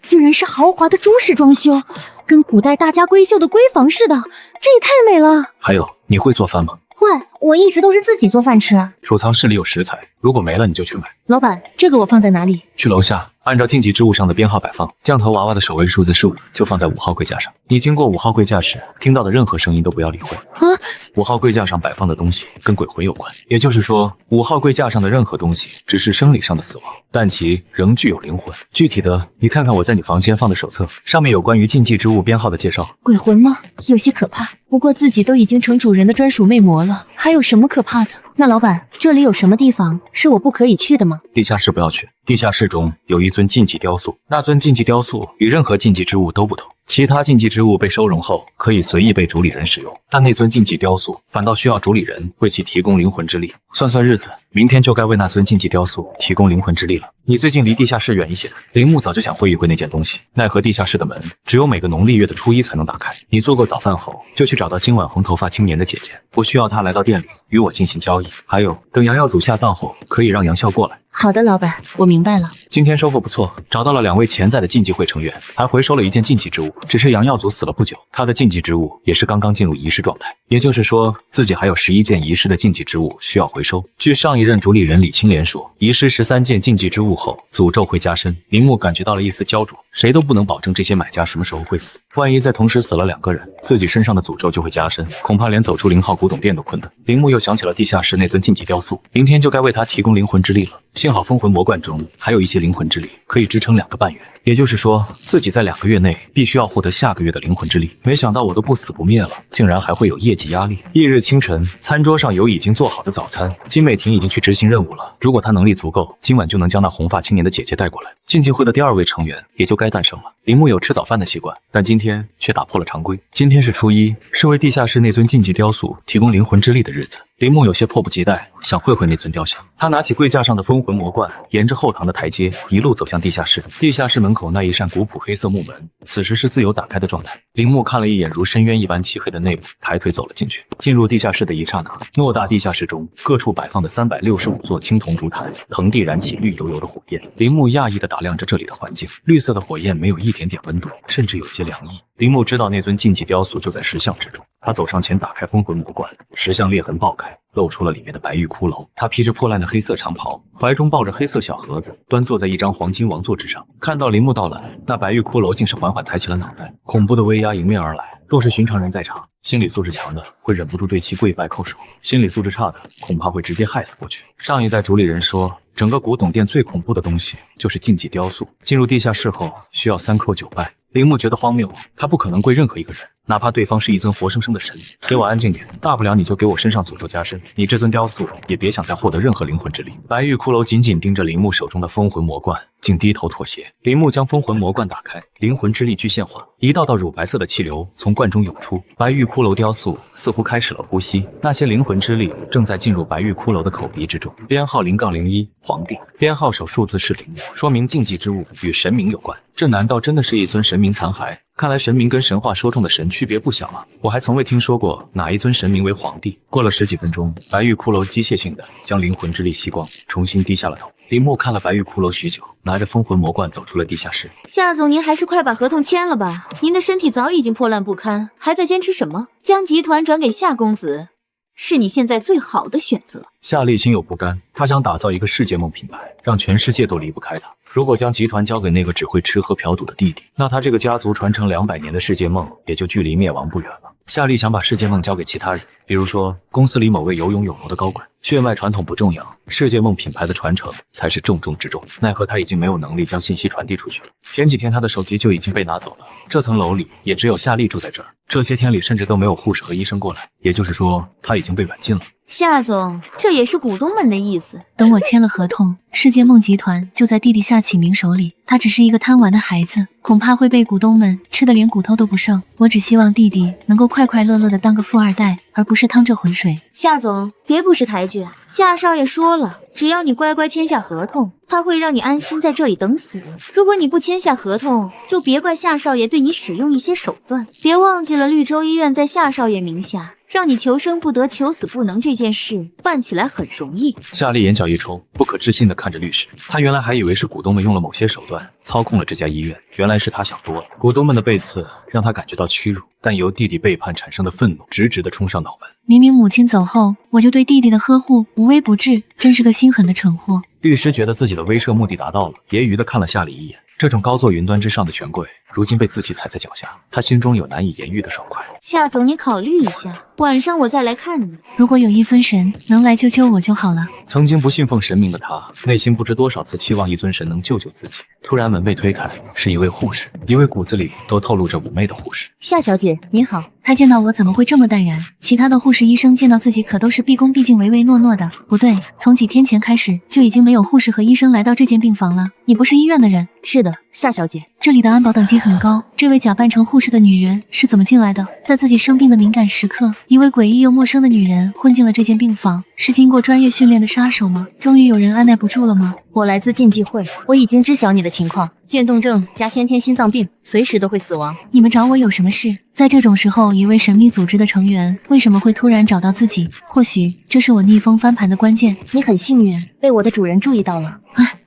竟然是豪华的中式装修，跟古代大家闺秀的闺房似的，这也太美了。还有，你会做饭吗？会，我一直都是自己做饭吃。储藏室里有食材，如果没了你就去买。老板，这个我放在哪里？去楼下，按照禁忌之物上的编号摆放。降头娃娃的首位数字是5，就放在5号柜架上。你经过5号柜架时听到的任何声音都不要理会。啊，5号柜架上摆放的东西跟鬼魂有关，也就是说，5号柜架上的任何东西只是生理上的死亡，但其仍具有灵魂。具体的，你看看我在你房间放的手册，上面有关于禁忌之物编号的介绍。鬼魂吗？有些可怕。不过自己都已经成主人的专属魅魔了，还有什么可怕的？那老板，这里有什么地方是我不可以去的吗？地下室不要去，地下室中有一尊禁忌雕塑，那尊禁忌雕塑与任何禁忌之物都不同。其他禁忌之物被收容后，可以随意被主理人使用，但那尊禁忌雕塑反倒需要主理人为其提供灵魂之力。算算日子，明天就该为那尊禁忌雕塑提供灵魂之力了。你最近离地下室远一些。铃木早就想会一会那件东西，奈何地下室的门只有每个农历月的初一才能打开。你做过早饭后，就去找到今晚红头发青年的姐姐，我需要她来到店里与我进行交易。还有，等杨耀祖下葬后，可以让杨笑过来。好的，老板，我明白了。今天收获不错，找到了2位潜在的竞技会成员，还回收了一件禁忌之物。只是阳耀祖死了不久，他的禁忌之物也是刚刚进入仪式状态，也就是说自己还有11件仪式的禁忌之物需要回收。据上一任主理人李青莲说，遗失13件禁忌之物后，诅咒会加深。铃木感觉到了一丝焦灼，谁都不能保证这些买家什么时候会死，万一再同时死了2个人，自己身上的诅咒就会加深，恐怕连走出0号古董店都困难。铃木又想起了地下室那尊禁忌雕塑，明天就该为他提供灵魂之力了。幸好封魂魔罐中还有一些灵魂之力，可以支撑2个半月，也就是说自己在2个月内必须要获得下个月的灵魂之力。没想到我都不死不灭了，竟然还会有业绩压力。翌日清晨，餐桌上有已经做好的早餐，金美婷已经去执行任务了。如果她能力足够，今晚就能将那红发青年的姐姐带过来。竞技会的第2位成员也就该诞生了。铃木有吃早饭的习惯，但今天却打破了常规。今天是初一，是为地下室那尊禁忌雕塑提供灵魂之力的日子。铃木有些迫不及待，想会会那尊雕像。他拿起柜架上的封魂魔罐，沿着后堂的台阶一路走向地下室。地下室门口那一扇古朴黑色木门，此时是自由打开的状态。铃木看了一眼如深渊一般漆黑的内部，抬腿走了进去。进入地下室的一刹那，偌大地下室中各处摆放的365座青铜烛台，腾地燃起绿油油的火焰。铃木讶异地打量着这里的环境，绿色的火焰没有一点点温度，甚至有些凉意。铃木知道那尊禁忌雕塑就在石像之中。他走上前打开封魂魔罐，石像裂痕爆开，露出了里面的白玉骷髅。他披着破烂的黑色长袍，怀中抱着黑色小盒子，端坐在一张黄金王座之上。看到铃木到来，那白玉骷髅竟是缓缓抬起了脑袋，恐怖的威压迎面而来。若是寻常人在场，心理素质强的会忍不住对其跪拜叩首，心理素质差的恐怕会直接害死过去。上一代主理人说，整个古董店最恐怖的东西就是禁忌雕塑。进入地下室后需要3叩9拜。铃木觉得荒谬，他不可能跪任何一个人，哪怕对方是一尊活生生的神。给我安静点，大不了你就给我身上诅咒加深，你这尊雕塑也别想再获得任何灵魂之力。白玉骷髅紧紧盯着铃木手中的封魂魔罐，竟低头妥协。铃木将封魂魔罐打开，灵魂之力具现化，一道道乳白色的气流从罐中涌出。白玉骷髅雕塑似乎开始了呼吸，那些灵魂之力正在进入白玉骷髅的口鼻之中。编号0-01，皇帝。编号首数字是0，说明禁忌之物与神明有关。这难道真的是一尊神明残骸？看来神明跟神话说中的神区别不小啊！我还从未听说过哪一尊神明为皇帝。过了10几分钟，白玉骷髅机械性的将灵魂之力吸光，重新低下了头。铃木看了白玉骷髅许久，拿着封魂魔罐走出了地下室。夏总，您还是快把合同签了吧，您的身体早已经破烂不堪，还在坚持什么？将集团转给夏公子，是你现在最好的选择。夏利心有不甘，他想打造一个世界梦品牌，让全世界都离不开他。如果将集团交给那个只会吃喝嫖赌的弟弟，那他这个家族传承200年的世界梦也就距离灭亡不远了。夏利想把世界梦交给其他人，比如说公司里某位有勇有谋的高管。血脉传统不重要，世界梦品牌的传承才是重中之重。奈何他已经没有能力将信息传递出去了。前几天他的手机就已经被拿走了，这层楼里也只有夏利住在这儿。这些天里甚至都没有护士和医生过来，也就是说他已经被软禁了。夏总，这也是股东们的意思。等我签了合同，世界梦集团就在弟弟夏启明手里。他只是一个贪玩的孩子，恐怕会被股东们吃得连骨头都不剩。我只希望弟弟能够快快乐乐的当个富二代，而不是趟这浑水。夏总，别不识抬举，夏少爷说了，只要你乖乖签下合同，他会让你安心在这里等死。如果你不签下合同，就别怪夏少爷对你使用一些手段。别忘记了绿洲医院在夏少爷名下，让你求生不得求死不能这件事办起来很容易。夏利眼角一抽，不可置信地看着律师。他原来还以为是股东们用了某些手段操控了这家医院，原来是他想多了。股东们的背刺让他感觉到屈辱，但由弟弟背叛产生的愤怒直直地冲上脑门。明明母亲走后，我就对弟弟的呵护无微不至，真是个心狠的蠢货。律师觉得自己的威慑目的达到了，揶揄地看了夏利一眼。这种高坐云端之上的权贵，如今被自己踩在脚下，他心中有难以言喻的爽快。夏总，你考虑一下，晚上我再来看你。如果有一尊神能来救救我就好了。曾经不信奉神明的他，内心不知多少次期望一尊神能救救自己。突然门被推开，是一位护士，一位骨子里都透露着妩媚的护士。夏小姐，您好。他见到我怎么会这么淡然？其他的护士医生见到自己可都是毕恭毕敬唯唯诺诺的。不对，从几天前开始就已经没有护士和医生来到这间病房了。你不是医院的人？是的，夏小姐。这里的安保等级很高，这位假扮成护士的女人是怎么进来的？在自己生病的敏感时刻，一位诡异又陌生的女人混进了这间病房，是经过专业训练的杀手吗？终于有人按耐不住了吗？我来自竞技会，我已经知晓你的情况，渐冻症加先天心脏病，随时都会死亡。你们找我有什么事？在这种时候，一位神秘组织的成员为什么会突然找到自己？或许这是我逆风翻盘的关键。你很幸运，被我的主人注意到了。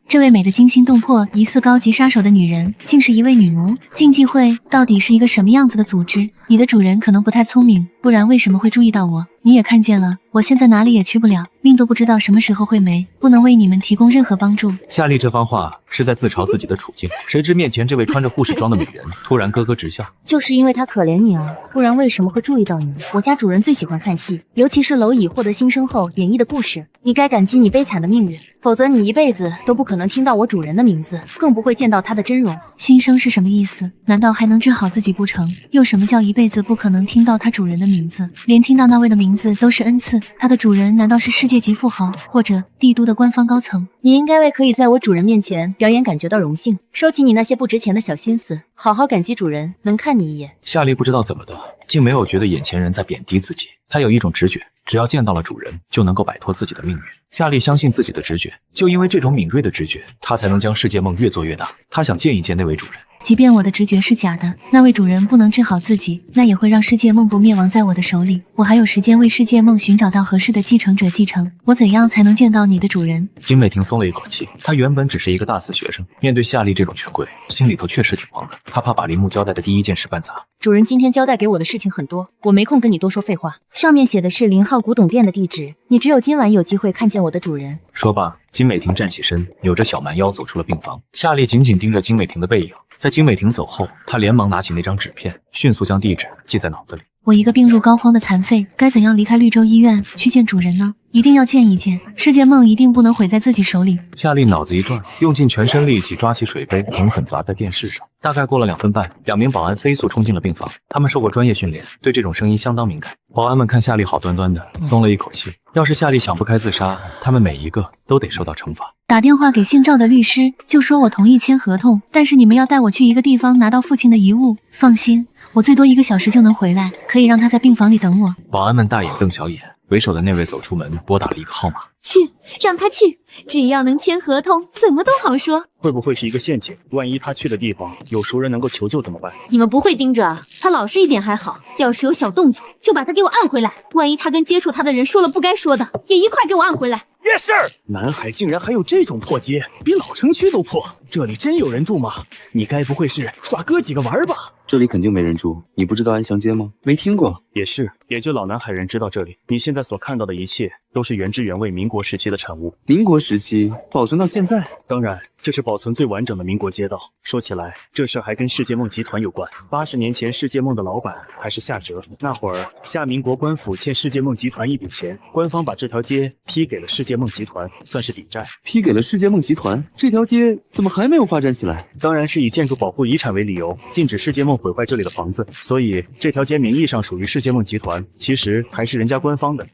这位美得惊心动魄、疑似高级杀手的女人，竟是一位女奴。竞技会到底是一个什么样子的组织？你的主人可能不太聪明，不然为什么会注意到我？你也看见了，我现在哪里也去不了，命都不知道什么时候会没，不能为你们提供任何帮助。夏丽这番话是在自嘲自己的处境，谁知面前这位穿着护士装的美人突然咯咯直笑。就是因为她可怜你啊，不然为什么会注意到你？我家主人最喜欢看戏，尤其是蝼蚁获得新生后演绎的故事。你该感激你悲惨的命运，否则你一辈子都不可能听到我主人的名字，更不会见到他的真容。新生是什么意思？难道还能治好自己不成？又什么叫一辈子不可能听到他主人的名字？连听到那位的名字都是恩赐，他的主人难道是世界级富豪或者帝都的官方高层？你应该为可以在我主人面前表演感觉到荣幸，收起你那些不值钱的小心思，好好感激主人能看你一眼。夏丽不知道怎么的，竟没有觉得眼前人在贬低自己，她有一种直觉，只要见到了主人，就能够摆脱自己的命运。夏丽相信自己的直觉，就因为这种敏锐的直觉，她才能将世界梦越做越大。她想见一见那位主人。即便我的直觉是假的，那位主人不能治好自己，那也会让世界梦不灭亡在我的手里。我还有时间为世界梦寻找到合适的继承者继承。我怎样才能见到你的主人？金美婷松了一口气，她原本只是一个大四学生，面对夏丽这种权贵，心里头确实挺慌的。她怕把铃木交代的第一件事办砸。主人今天交代给我的事情很多，我没空跟你多说废话。上面写的是0号古董店的地址，你只有今晚有机会看见我的主人。说罢，金美婷站起身，扭着小蛮腰走出了病房。夏丽紧紧盯着金美婷的背影，在金美婷走后，她连忙拿起那张纸片，迅速将地址记在脑子里。我一个病入膏肓的残废，该怎样离开绿洲医院去见主人呢？一定要见一见，世界梦一定不能毁在自己手里。夏丽脑子一转，用尽全身力气抓起水杯，狠狠砸在电视上。大概过了2分半，2名保安飞速冲进了病房，他们受过专业训练，对这种声音相当敏感。保安们看夏丽好端端的，松了一口气。要是夏丽想不开自杀，他们每一个都得受到惩罚。打电话给姓赵的律师，就说我同意签合同，但是你们要带我去一个地方拿到父亲的遗物。放心，我最多1个小时就能回来，可以让他在病房里等我。保安们大眼瞪小眼，为首的那位走出门，拨打了一个号码。去，让他去，只要能签合同，怎么都好说。会不会是一个陷阱？万一他去的地方有熟人能够求救怎么办？你们不会盯着啊，他老实一点还好，要是有小动作，就把他给我按回来。万一他跟接触他的人说了不该说的，也一块给我按回来。也是，南海竟然还有这种破街，比老城区都破。这里真有人住吗？你该不会是耍哥几个玩吧？这里肯定没人住，你不知道安祥街吗？没听过。也是，也就老南海人知道这里。你现在所看到的一切，都是原汁原味民国时期的产物。民国时期保存到现在？当然，这是保存最完整的民国街道。说起来，这事还跟世界梦集团有关。80年前，世界梦的老板还是夏哲。那会儿，夏民国官府欠世界梦集团一笔钱，官方把这条街批给了世界梦集团，算是抵债。批给了世界梦集团？这条街怎么还没有发展起来？当然是以建筑保护遗产为理由，禁止世界梦毁坏这里的房子。所以这条街名义上属于世界梦集团，其实还是人家官方的。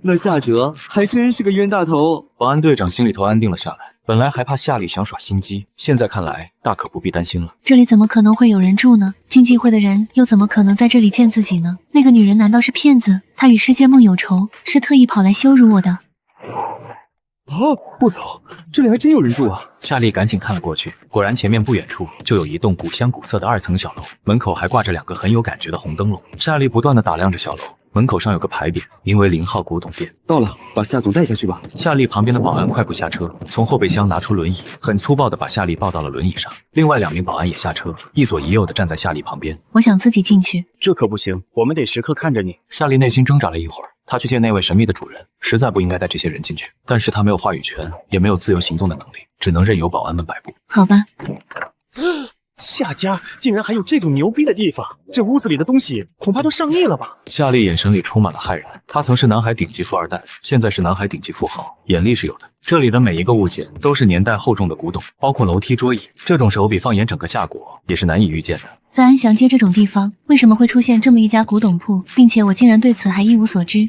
那夏哲还真是个冤大头。保安队长心里头安定了下来，本来还怕夏丽想耍心机，现在看来大可不必担心了。这里怎么可能会有人住呢？竞技会的人又怎么可能在这里见自己呢？那个女人难道是骗子？她与世界梦有仇，是特意跑来羞辱我的。不走，这里还真有人住啊！夏丽赶紧看了过去，果然前面不远处就有一栋古香古色的2层小楼，门口还挂着2个很有感觉的红灯笼。夏丽不断地打量着小楼，门口上有个牌匾，名为0号古董店。到了，把夏总带下去吧。夏丽旁边的保安快步下车，从后备箱拿出轮椅，很粗暴地把夏丽抱到了轮椅上。另外2名保安也下车，一左一右地站在夏丽旁边。我想自己进去，这可不行，我们得时刻看着你。夏丽内心挣扎了一会儿，她去见那位神秘的主人，实在不应该带这些人进去，但是她没有话语权，也没有自由行动的能力，只能任由保安们摆布。好吧。夏家竟然还有这种牛逼的地方，这屋子里的东西恐怕都上亿了吧？夏丽眼神里充满了骇然，她曾是南海顶级富二代，现在是南海顶级富豪，眼力是有的。这里的每一个物件都是年代厚重的古董，包括楼梯桌椅，这种手笔放眼整个夏国也是难以预见的。在安祥街这种地方，为什么会出现这么一家古董铺，并且我竟然对此还一无所知？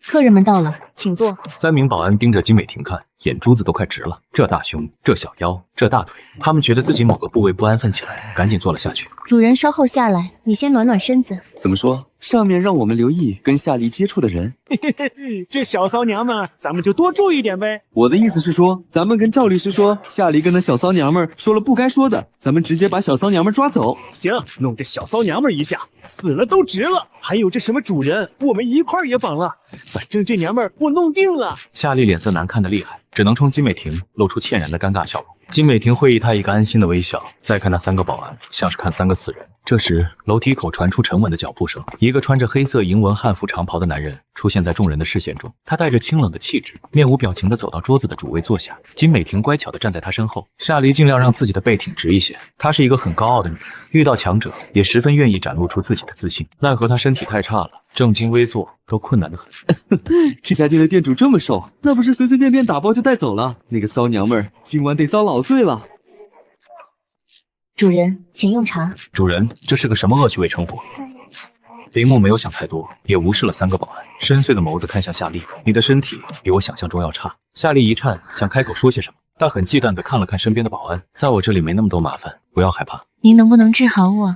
客人们到了，请坐。3名保安盯着金美婷看，眼珠子都快直了。这大胸，这小腰，这大腿，他们觉得自己某个部位不安分起来，赶紧坐了下去。主人稍后下来，你先暖暖身子。怎么说？上面让我们留意跟夏丽接触的人。这小骚娘们，咱们就多注意点呗。我的意思是说，咱们跟赵律师说，夏丽跟那小骚娘们说了不该说的，咱们直接把小骚娘们抓走。行，弄这小骚娘们一下，死了都值了。还有这什么主人，我们一块儿也绑了。反正这娘们儿我弄定了。夏丽脸色难看的厉害，只能冲金美婷露出歉然的尴尬笑容。金美婷会意她一个安心的微笑，再看那3个保安，像是看3个死人。这时，楼梯口传出沉稳的脚步声，一个穿着黑色银纹汉服长袍的男人出现在众人的视线中。他带着清冷的气质，面无表情地走到桌子的主位坐下。金美婷乖巧地站在他身后，夏丽尽量让自己的背挺直一些。她是一个很高傲的女人，遇到强者也十分愿意展露出自己的自信。奈何她身体太差了，正襟危坐都困难得很。这家店的店主这么瘦，那不是随随便便打包就带走了？那个骚娘们儿今晚得遭老罪了。主人，请用茶。主人，这是个什么恶趣味称呼？林木没有想太多，也无视了3个保安，深邃的眸子看向夏丽：“你的身体比我想象中要差。”夏丽一颤，想开口说些什么，但很忌惮地看了看身边的保安：“在我这里没那么多麻烦，不要害怕。”您能不能治好我？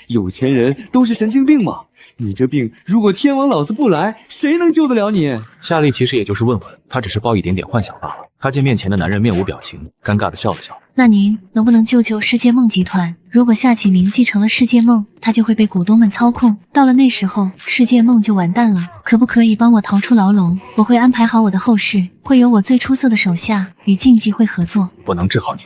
有钱人都是神经病吗？你这病，如果天王老子不来，谁能救得了你？夏丽其实也就是问问，她只是抱一点点幻想罢了。她见面前的男人面无表情，尴尬地笑了笑。那您能不能救救世界梦集团？如果夏启明继承了世界梦，他就会被股东们操控，到了那时候，世界梦就完蛋了。可不可以帮我逃出牢笼？我会安排好我的后事，会有我最出色的手下与竞技会合作。我能治好你。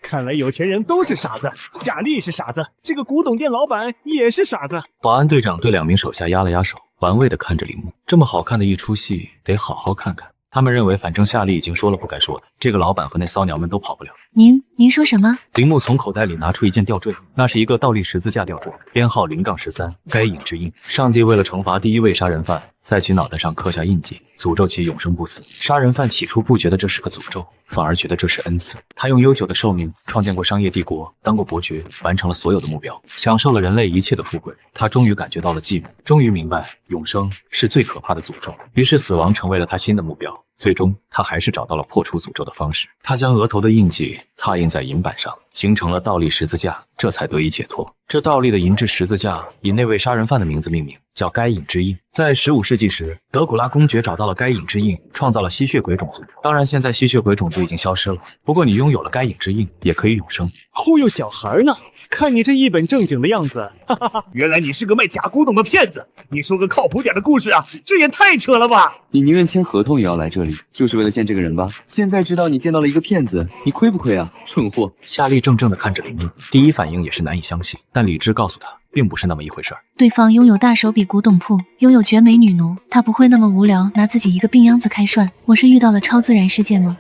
看来有钱人都是傻子，夏丽是傻子，这个古董店老板也是傻子。保安队长对2名手下压了压手，玩味地看着林木。这么好看的一出戏，得好好看看。他们认为，反正夏丽已经说了不该说的，这个老板和那骚娘们都跑不了。您说什么？林木从口袋里拿出一件吊坠，那是一个倒立十字架吊坠，编号0-13，该隐之印。上帝为了惩罚第一位杀人犯，在其脑袋上刻下印记，诅咒其永生不死。杀人犯起初不觉得这是个诅咒，反而觉得这是恩赐。他用悠久的寿命创建过商业帝国，当过伯爵，完成了所有的目标，享受了人类一切的富贵。他终于感觉到了寂寞，终于明白永生是最可怕的诅咒。于是死亡成为了他新的目标。最终，他还是找到了破除诅咒的方式。他将额头的印记拓印在银板上，形成了倒立十字架，这才得以解脱。这倒立的银质十字架以那位杀人犯的名字命名，叫该隐之印。在15世纪时，德古拉公爵找到了该隐之印，创造了吸血鬼种族。当然，现在吸血鬼种族已经消失了。不过，你拥有了该隐之印，也可以永生。忽悠小孩呢？看你这一本正经的样子，哈哈哈！原来你是个卖假古董的骗子。你说个靠谱点的故事啊，这也太扯了吧！你宁愿签合同也要来这里，就是为了见这个人吧？现在知道你见到了一个骗子，你亏不亏啊？蠢货！夏丽怔怔地看着林木，第一反应也是难以相信，但理智告诉他，并不是那么一回事儿。对方拥有大手笔古董铺，拥有绝美女奴，他不会那么无聊，拿自己一个病秧子开涮。我是遇到了超自然事件吗？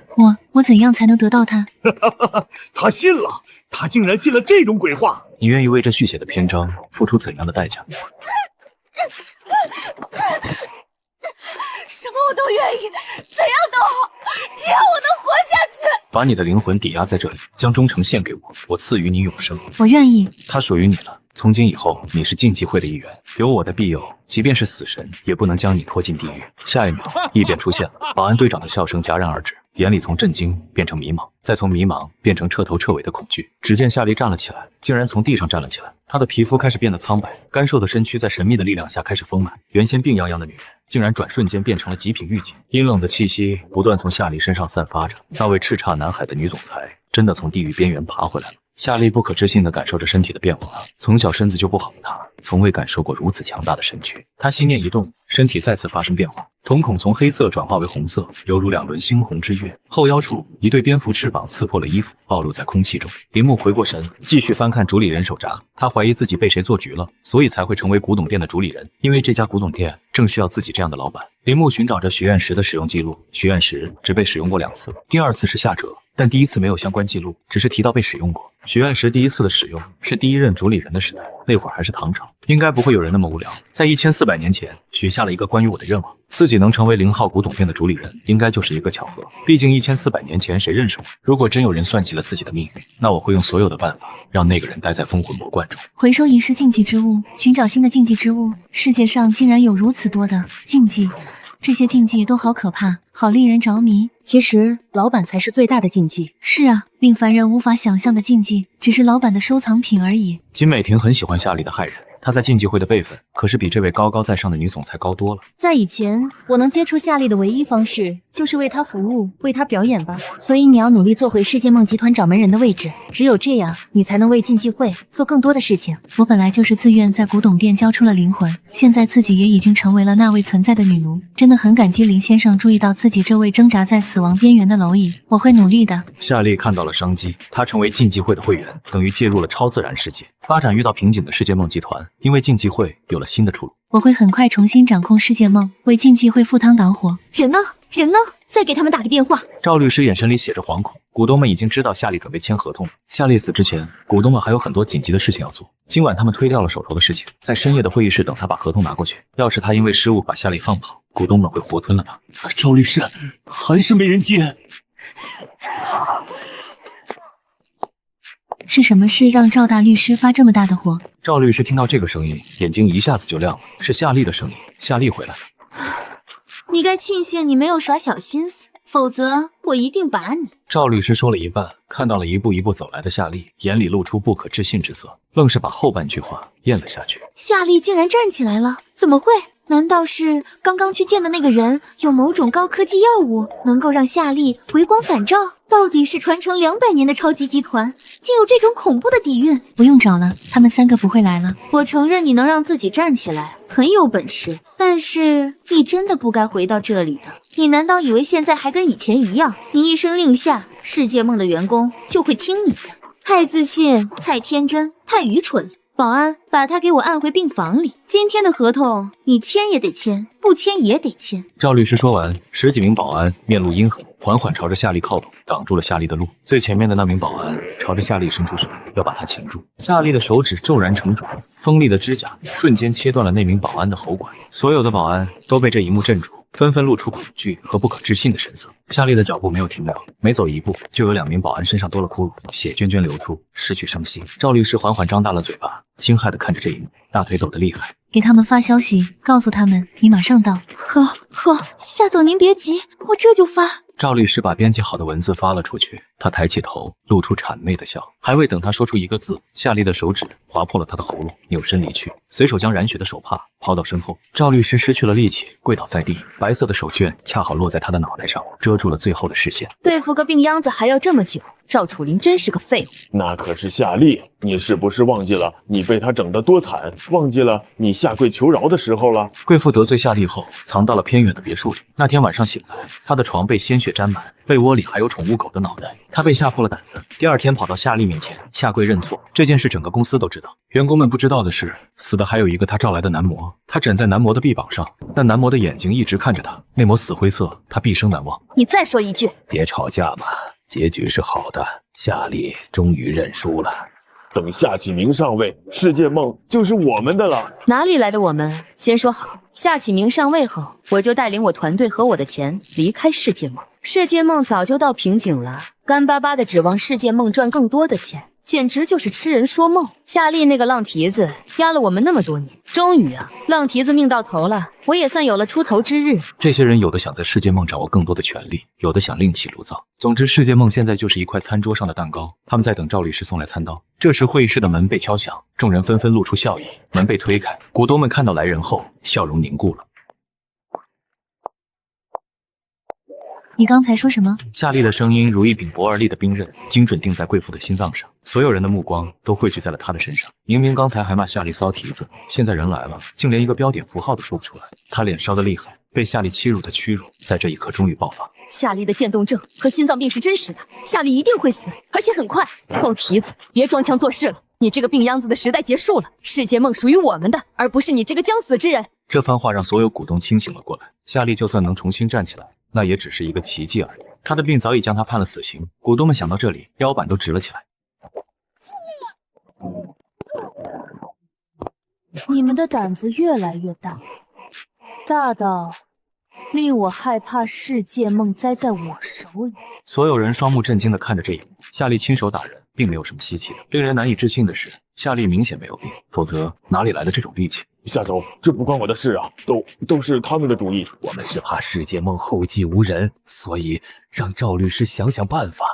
我怎样才能得到他？他信了，他竟然信了这种鬼话！你愿意为这续写的篇章付出怎样的代价？什么我都愿意，怎样都好，只要我能活下去。把你的灵魂抵押在这里，将忠诚献给我，我赐予你永生。我愿意。它属于你了。从今以后，你是竞技会的一员，有我的庇佑，即便是死神也不能将你拖进地狱。下一秒，异变出现了，保安队长的笑声戛然而止，眼里从震惊变成迷茫，再从迷茫变成彻头彻尾的恐惧。只见夏丽站了起来，竟然从地上站了起来，她的皮肤开始变得苍白，干瘦的身躯在神秘的力量下开始丰满，原先病怏怏的女人竟然转瞬间变成了极品玉洁，阴冷的气息不断从夏丽身上散发着。那位叱咤南海的女总裁真的从地狱边缘爬回来了。夏丽不可置信地感受着身体的变化，从小身子就不好的她，从未感受过如此强大的身躯。她心念一动，身体再次发生变化，瞳孔从黑色转化为红色，犹如2轮猩红之月。后腰处一对蝙蝠翅膀刺破了衣服，暴露在空气中。林木回过神，继续翻看主理人手札。他怀疑自己被谁做局了，所以才会成为古董店的主理人，因为这家古董店正需要自己这样的老板。林木寻找着许愿石的使用记录，许愿石只被使用过2次，第2次是夏哲，但第1次没有相关记录，只是提到被使用过。许愿石第1次的使用是第1任主理人的时代，那会儿还是唐朝，应该不会有人那么无聊，在1400年前许下了一个关于我的愿望，自己能成为0号古董店的主理人，应该就是一个巧合。毕竟1400年前谁认识我？如果真有人算计了自己的命运，那我会用所有的办法让那个人待在封魂魔罐中。回收遗失禁忌之物，寻找新的禁忌之物。世界上竟然有如此多的禁忌。这些禁忌都好可怕，好令人着迷。其实，老板才是最大的禁忌。是啊，令凡人无法想象的禁忌，只是老板的收藏品而已。金美婷很喜欢夏丽的骇人，他在竞技会的辈分可是比这位高高在上的女总裁高多了。在以前，我能接触夏丽的唯一方式就是为她服务，为她表演吧。所以你要努力做回世界梦集团掌门人的位置，只有这样，你才能为竞技会做更多的事情。我本来就是自愿在古董店交出了灵魂，现在自己也已经成为了那位存在的女奴，真的很感激林先生注意到自己这位挣扎在死亡边缘的蝼蚁，我会努力的。夏丽看到了商机，她成为竞技会的会员，等于介入了超自然世界。发展遇到瓶颈的世界梦集团，因为竞技会有了新的出路。我会很快重新掌控世界梦，为竞技会赴汤蹈火。人呢？人呢？再给他们打个电话。赵律师眼神里写着惶恐。股东们已经知道夏丽准备签合同了。夏丽死之前，股东们还有很多紧急的事情要做。今晚他们推掉了手头的事情，在深夜的会议室等他把合同拿过去。要是他因为失误把夏丽放跑，股东们会活吞了他。赵律师还是没人接。是什么事让赵大律师发这么大的火？赵律师听到这个声音，眼睛一下子就亮了，是夏丽的声音。夏丽回来了。你该庆幸你没有耍小心思，否则我一定把你……赵律师说了一半，看到了一步一步走来的夏丽，眼里露出不可置信之色，愣是把后半句话咽了下去。夏丽竟然站起来了，怎么会？难道是刚刚去见的那个人有某种高科技药物，能够让夏丽回光返照？到底是传承200年的超级集团，竟有这种恐怖的底蕴？不用找了，他们3个不会来了。我承认你能让自己站起来，很有本事，但是你真的不该回到这里的。你难道以为现在还跟以前一样，你一声令下，世界梦的员工就会听你的？太自信，太天真，太愚蠢了。保安，把他给我按回病房里。今天的合同，你签也得签，不签也得签。赵律师说完，10几名保安面露阴狠，缓缓朝着夏丽靠拢，挡住了夏丽的路。最前面的那名保安朝着夏丽伸出手，要把她擒住。夏丽的手指骤然成爪，锋利的指甲瞬间切断了那名保安的喉管。所有的保安都被这一幕镇住，纷纷露出恐惧和不可置信的神色。夏丽的脚步没有停留，每走一步就有2名保安身上多了窟窿，血涓涓流出，失去声息。赵律师缓缓张大了嘴巴，惊骇地看着这一幕，大腿抖得厉害。给他们发消息，告诉他们你马上到。好，夏总您别急，我这就发。赵律师把编辑好的文字发了出去，他抬起头，露出谄媚的笑。还未等他说出一个字，夏丽的手指划破了他的喉咙，扭身离去，随手将染血的手帕抛到身后。赵律师失去了力气，跪倒在地，白色的手绢恰好落在他的脑袋上，遮住了最后的视线。对付个病秧子还要这么久，赵楚林真是个废物。那可是夏丽，你是不是忘记了你被他整得多惨？忘记了你下跪求饶的时候了？贵妇得罪夏丽后，藏到了偏远的别墅里。那天晚上醒来，她的床被鲜血沾满，被窝里还有宠物狗的脑袋。她被吓破了胆子，第2天跑到夏丽面前下跪认错。这件事整个公司都知道，员工们不知道的是，死的还有一个他召来的男模。他枕在男模的臂膀上，那男模的眼睛一直看着他，那抹死灰色，他毕生难忘。你再说一句，别吵架嘛，结局是好的，夏丽终于认输了。等夏启明上位，世界梦就是我们的了。哪里来的我们？先说好，夏启明上位后，我就带领我团队和我的钱离开世界梦。世界梦早就到瓶颈了，干巴巴的指望世界梦赚更多的钱，简直就是痴人说梦。夏丽那个浪蹄子压了我们那么多年，终于啊，浪蹄子命到头了，我也算有了出头之日。这些人有的想在世界梦掌握更多的权利，有的想另起炉灶。总之，世界梦现在就是一块餐桌上的蛋糕，他们在等赵律师送来餐刀。这时，会议室的门被敲响，众人纷纷露出笑意。门被推开，股东们看到来人后，笑容凝固了。你刚才说什么？夏丽的声音如一柄薄而利的兵刃，精准定在贵妇的心脏上。所有人的目光都汇聚在了她的身上。明明刚才还骂夏丽骚蹄子，现在人来了，竟连一个标点符号都说不出来。她脸烧得厉害，被夏丽欺辱的屈辱，在这一刻终于爆发。夏丽的渐冻症和心脏病是真实的，夏丽一定会死，而且很快。骚蹄子，别装腔作势了，你这个病秧子的时代结束了，世界梦属于我们的，而不是你这个将死之人。这番话让所有股东清醒了过来。夏丽就算能重新站起来，那也只是一个奇迹而已。她的病早已将她判了死刑。股东们想到这里，腰板都直了起来。你们的胆子越来越大，大到令我害怕世界梦栽在我手里。所有人双目震惊地看着这一幕。夏丽亲手打人，并没有什么稀奇的。令人难以置信的是，夏丽明显没有病，否则哪里来的这种力气？夏总，这不关我的事啊，都是他们的主意。我们是怕世界梦后继无人，所以让赵律师想想办法。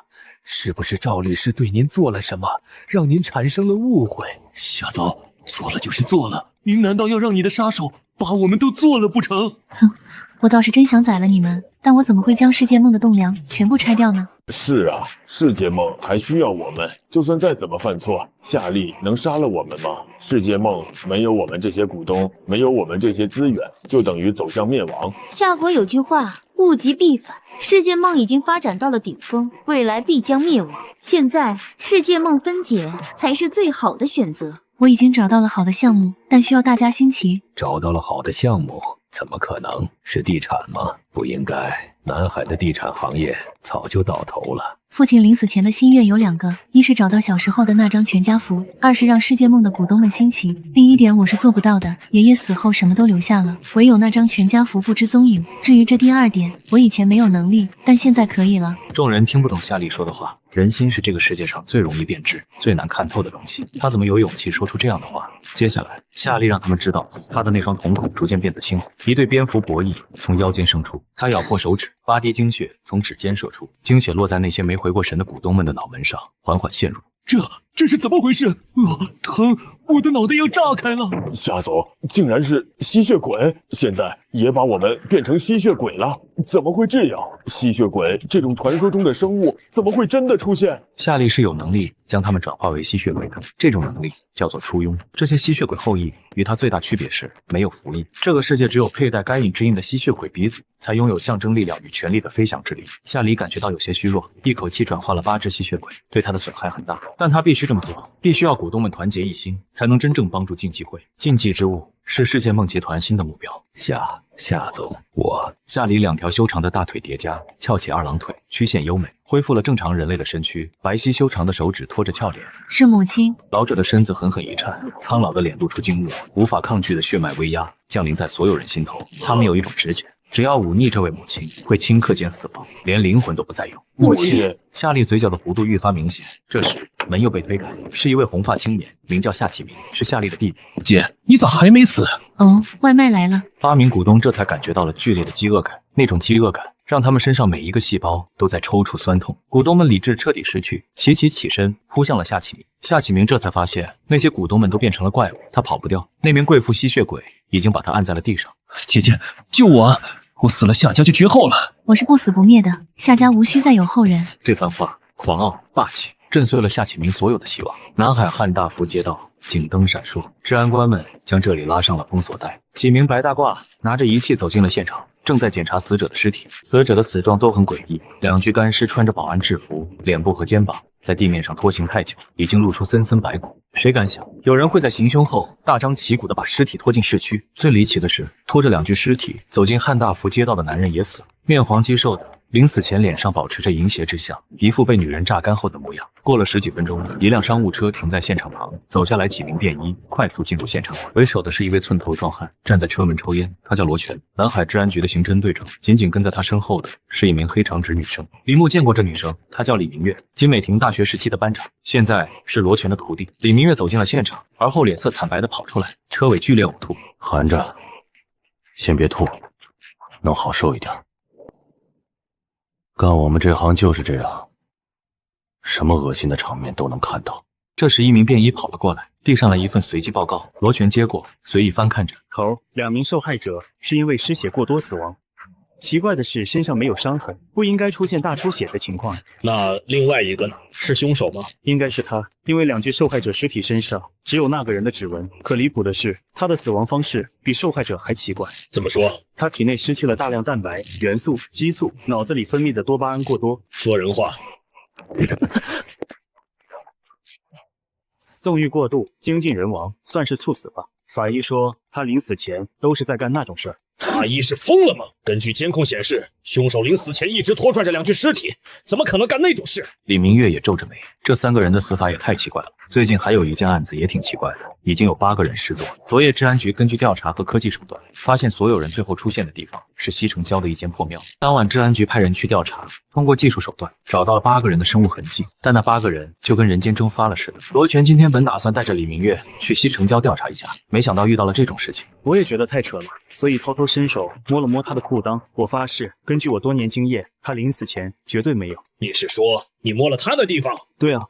是不是赵律师对您做了什么，让您产生了误会？夏总，做了就是做了，您难道要让你的杀手把我们都做了不成？哼，我倒是真想宰了你们，但我怎么会将世界梦的栋梁全部拆掉呢？是啊，世界梦还需要我们，就算再怎么犯错，夏利能杀了我们吗？世界梦没有我们这些股东，没有我们这些资源，就等于走向灭亡。夏国有句话，物极必反，世界梦已经发展到了顶峰，未来必将灭亡。现在世界梦分解才是最好的选择。我已经找到了好的项目，但需要大家兴起。找到了好的项目，怎么可能是地产吗？不应该，南海的地产行业早就到头了。父亲临死前的心愿有2个，一是找到小时候的那张全家福，二是让世界梦的股东们兴起。另一点我是做不到的，爷爷死后什么都留下了，唯有那张全家福不知踪影。至于这第2点，我以前没有能力，但现在可以了。众人听不懂夏利说的话，人心是这个世界上最容易变质、最难看透的东西。他怎么有勇气说出这样的话？接下来，夏利让他们知道，他的那双瞳孔逐渐变得猩红，一对蝙蝠博弈从腰间生出，他咬破手指，8滴精血从指尖射出，精血落在那些没回过神的股东们的脑门上，缓缓陷入。这是怎么回事？疼！我的脑袋要炸开了！夏总竟然是吸血鬼，现在也把我们变成吸血鬼了，怎么会这样？吸血鬼这种传说中的生物，怎么会真的出现？夏利是有能力将他们转化为吸血鬼的，这种能力叫做初拥。这些吸血鬼后裔与他最大区别是没有服役，这个世界只有佩戴该隐之印的吸血鬼鼻祖才拥有象征力量与权力的飞翔之力。夏利感觉到有些虚弱，一口气转化了8只吸血鬼，对他的损害很大，但他必须这么做，必须要股东们团结一心，才能真正帮助竞技会。竞技之物是世界梦集团新的目标。夏总，夏里2条修长的大腿叠加，翘起2郎腿，曲线优美，恢复了正常人类的身躯。白皙修长的手指托着俏脸，是母亲。老者的身子狠狠一颤，苍老的脸露出惊愕，无法抗拒的血脉威压降临在所有人心头。他们有一种直觉，只要忤逆这位母亲，会顷刻间死亡，连灵魂都不再有。母亲！夏利嘴角的弧度愈发明显。这时门又被推开，是一位红发青年，名叫夏启明，是夏利的弟弟。姐，你咋还没死？哦，外卖来了。8名股东这才感觉到了剧烈的饥饿感，那种饥饿感让他们身上每一个细胞都在抽搐酸痛。股东们理智彻底失去，齐齐起身扑向了夏启明。夏启明这才发现那些股东们都变成了怪物，他跑不掉。那名贵妇吸血鬼已经把他按在了地上。姐姐，救我啊！我死了，夏家就绝后了。我是不死不灭的，夏家无需再有后人。这番话狂傲霸气，震碎了夏启明所有的希望。南海汉大福街道，警灯闪烁，治安官们将这里拉上了封锁带。几名白大褂拿着仪器走进了现场，正在检查死者的尸体。死者的死状都很诡异，2具干尸穿着保安制服，脸部和肩膀在地面上拖行太久，已经露出森森白骨。谁敢想，有人会在行凶后大张旗鼓地把尸体拖进市区？最离奇的是，拖着2具尸体走进汉大福街道的男人也死了，面黄肌瘦的，临死前脸上保持着淫邪之相，一副被女人榨干后的模样。过了10几分钟，一辆商务车停在现场旁，走下来几名便衣，快速进入现场。为首的是一位寸头壮汉，站在车门抽烟，他叫罗全，南海治安局的刑侦队长。紧紧跟在他身后的是一名黑长直女生。李牧见过这女生，她叫李明月，金美亭大学时期的班长，现在是罗全的徒弟。李明月走进了现场，而后脸色惨白地跑出来，车尾剧烈呕吐。含着，先别吐，能好受一点。干我们这行就是这样，什么恶心的场面都能看到。这时，一名便衣跑了过来，递上了一份随机报告。罗全接过，随意翻看着。头，2名受害者是因为失血过多死亡。奇怪的是，身上没有伤痕，不应该出现大出血的情况。那另外一个呢？是凶手吗？应该是他，因为2具受害者尸体身上只有那个人的指纹。可离谱的是，他的死亡方式比受害者还奇怪。怎么说？他体内失去了大量蛋白、元素、激素，脑子里分泌的多巴胺过多。说人话。纵欲过度，精尽人亡，算是猝死吧。法医说，他临死前都是在干那种事儿。法医是疯了吗？根据监控显示，凶手临死前一直拖拽着2具尸体，怎么可能干那种事？李明月也皱着眉，这3个人的死法也太奇怪了。最近还有一件案子也挺奇怪的，已经有8个人失踪。昨夜治安局根据调查和科技手段，发现所有人最后出现的地方是西城郊的一间破庙。当晚治安局派人去调查，通过技术手段找到了8个人的生物痕迹，但那8个人就跟人间蒸发了似的。罗全今天本打算带着李明月去西城郊调查一下，没想到遇到了这种事情。我也觉得太扯了，所以偷偷伸手摸了摸他的裤裆。我发誓，根据我多年经验，他临死前绝对没有。你是说你摸了他的地方？对啊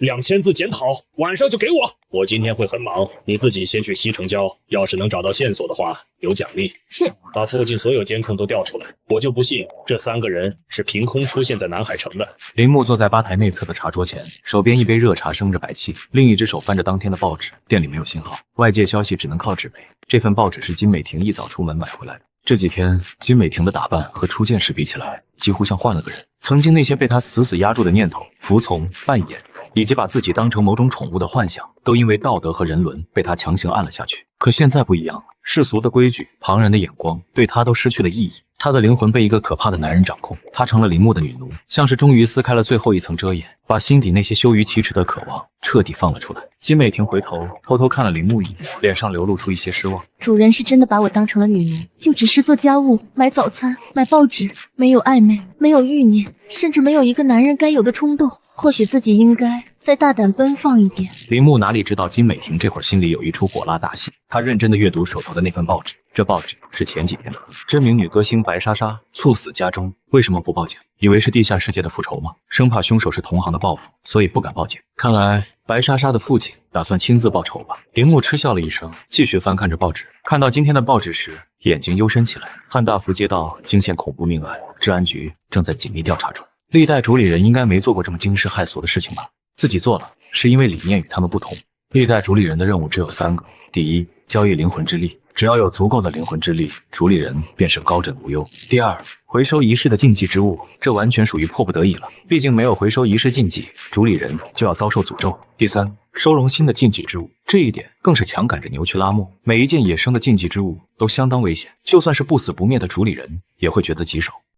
，2000字检讨，晚上就给我。我今天会很忙，你自己先去西城郊，要是能找到线索的话，有奖励。是，把附近所有监控都调出来，我就不信这3个人是凭空出现在南海城的。林木坐在吧台内侧的茶桌前，手边一杯热茶生着白气，另一只手翻着当天的报纸。店里没有信号，外界消息只能靠纸媒。这份报纸是金美婷一早出门买回来的。这几天，金美婷的打扮和初见时比起来，几乎像换了个人。曾经那些被她死死压住的念头、服从、扮演，以及把自己当成某种宠物的幻想，都因为道德和人伦被她强行按了下去。可现在不一样了，世俗的规矩、旁人的眼光，对她都失去了意义。她的灵魂被一个可怕的男人掌控，她成了林木的女奴，像是终于撕开了最后一层遮掩，把心底那些羞于启齿的渴望彻底放了出来。金美婷回头偷偷看了林木一眼，脸上流露出一些失望。主人是真的把我当成了女奴，就只是做家务、买早餐、买报纸，没有暧昧，没有欲念，甚至没有一个男人该有的冲动。或许自己应该再大胆奔放一点。林木哪里知道金美婷这会儿心里有一出火辣大戏，她认真地阅读手头的那份报纸。这报纸是前几天的，知名女歌星白莎莎猝死家中，为什么不报警？以为是地下世界的复仇吗？生怕凶手是同行的报复，所以不敢报警。看来白莎莎的父亲打算亲自报仇吧。林木嗤笑了一声，继续翻看着报纸。看到今天的报纸时，眼睛幽深起来。汉大福街道惊现恐怖命案，治安局正在紧密调查中。历代主理人应该没做过这么惊世骇俗的事情吧？自己做了，是因为理念与他们不同。历代主理人的任务只有3个：第一，交易灵魂之力，只要有足够的灵魂之力，主理人便是高枕无忧。第二，回收仪式的禁忌之物，这完全属于迫不得已了，毕竟没有回收仪式禁忌，主理人就要遭受诅咒。第三，收容新的禁忌之物，这一点更是强赶着牛去拉磨。每一件野生的禁忌之物都相当危险，就算是不死不灭的主理人也会觉得棘手。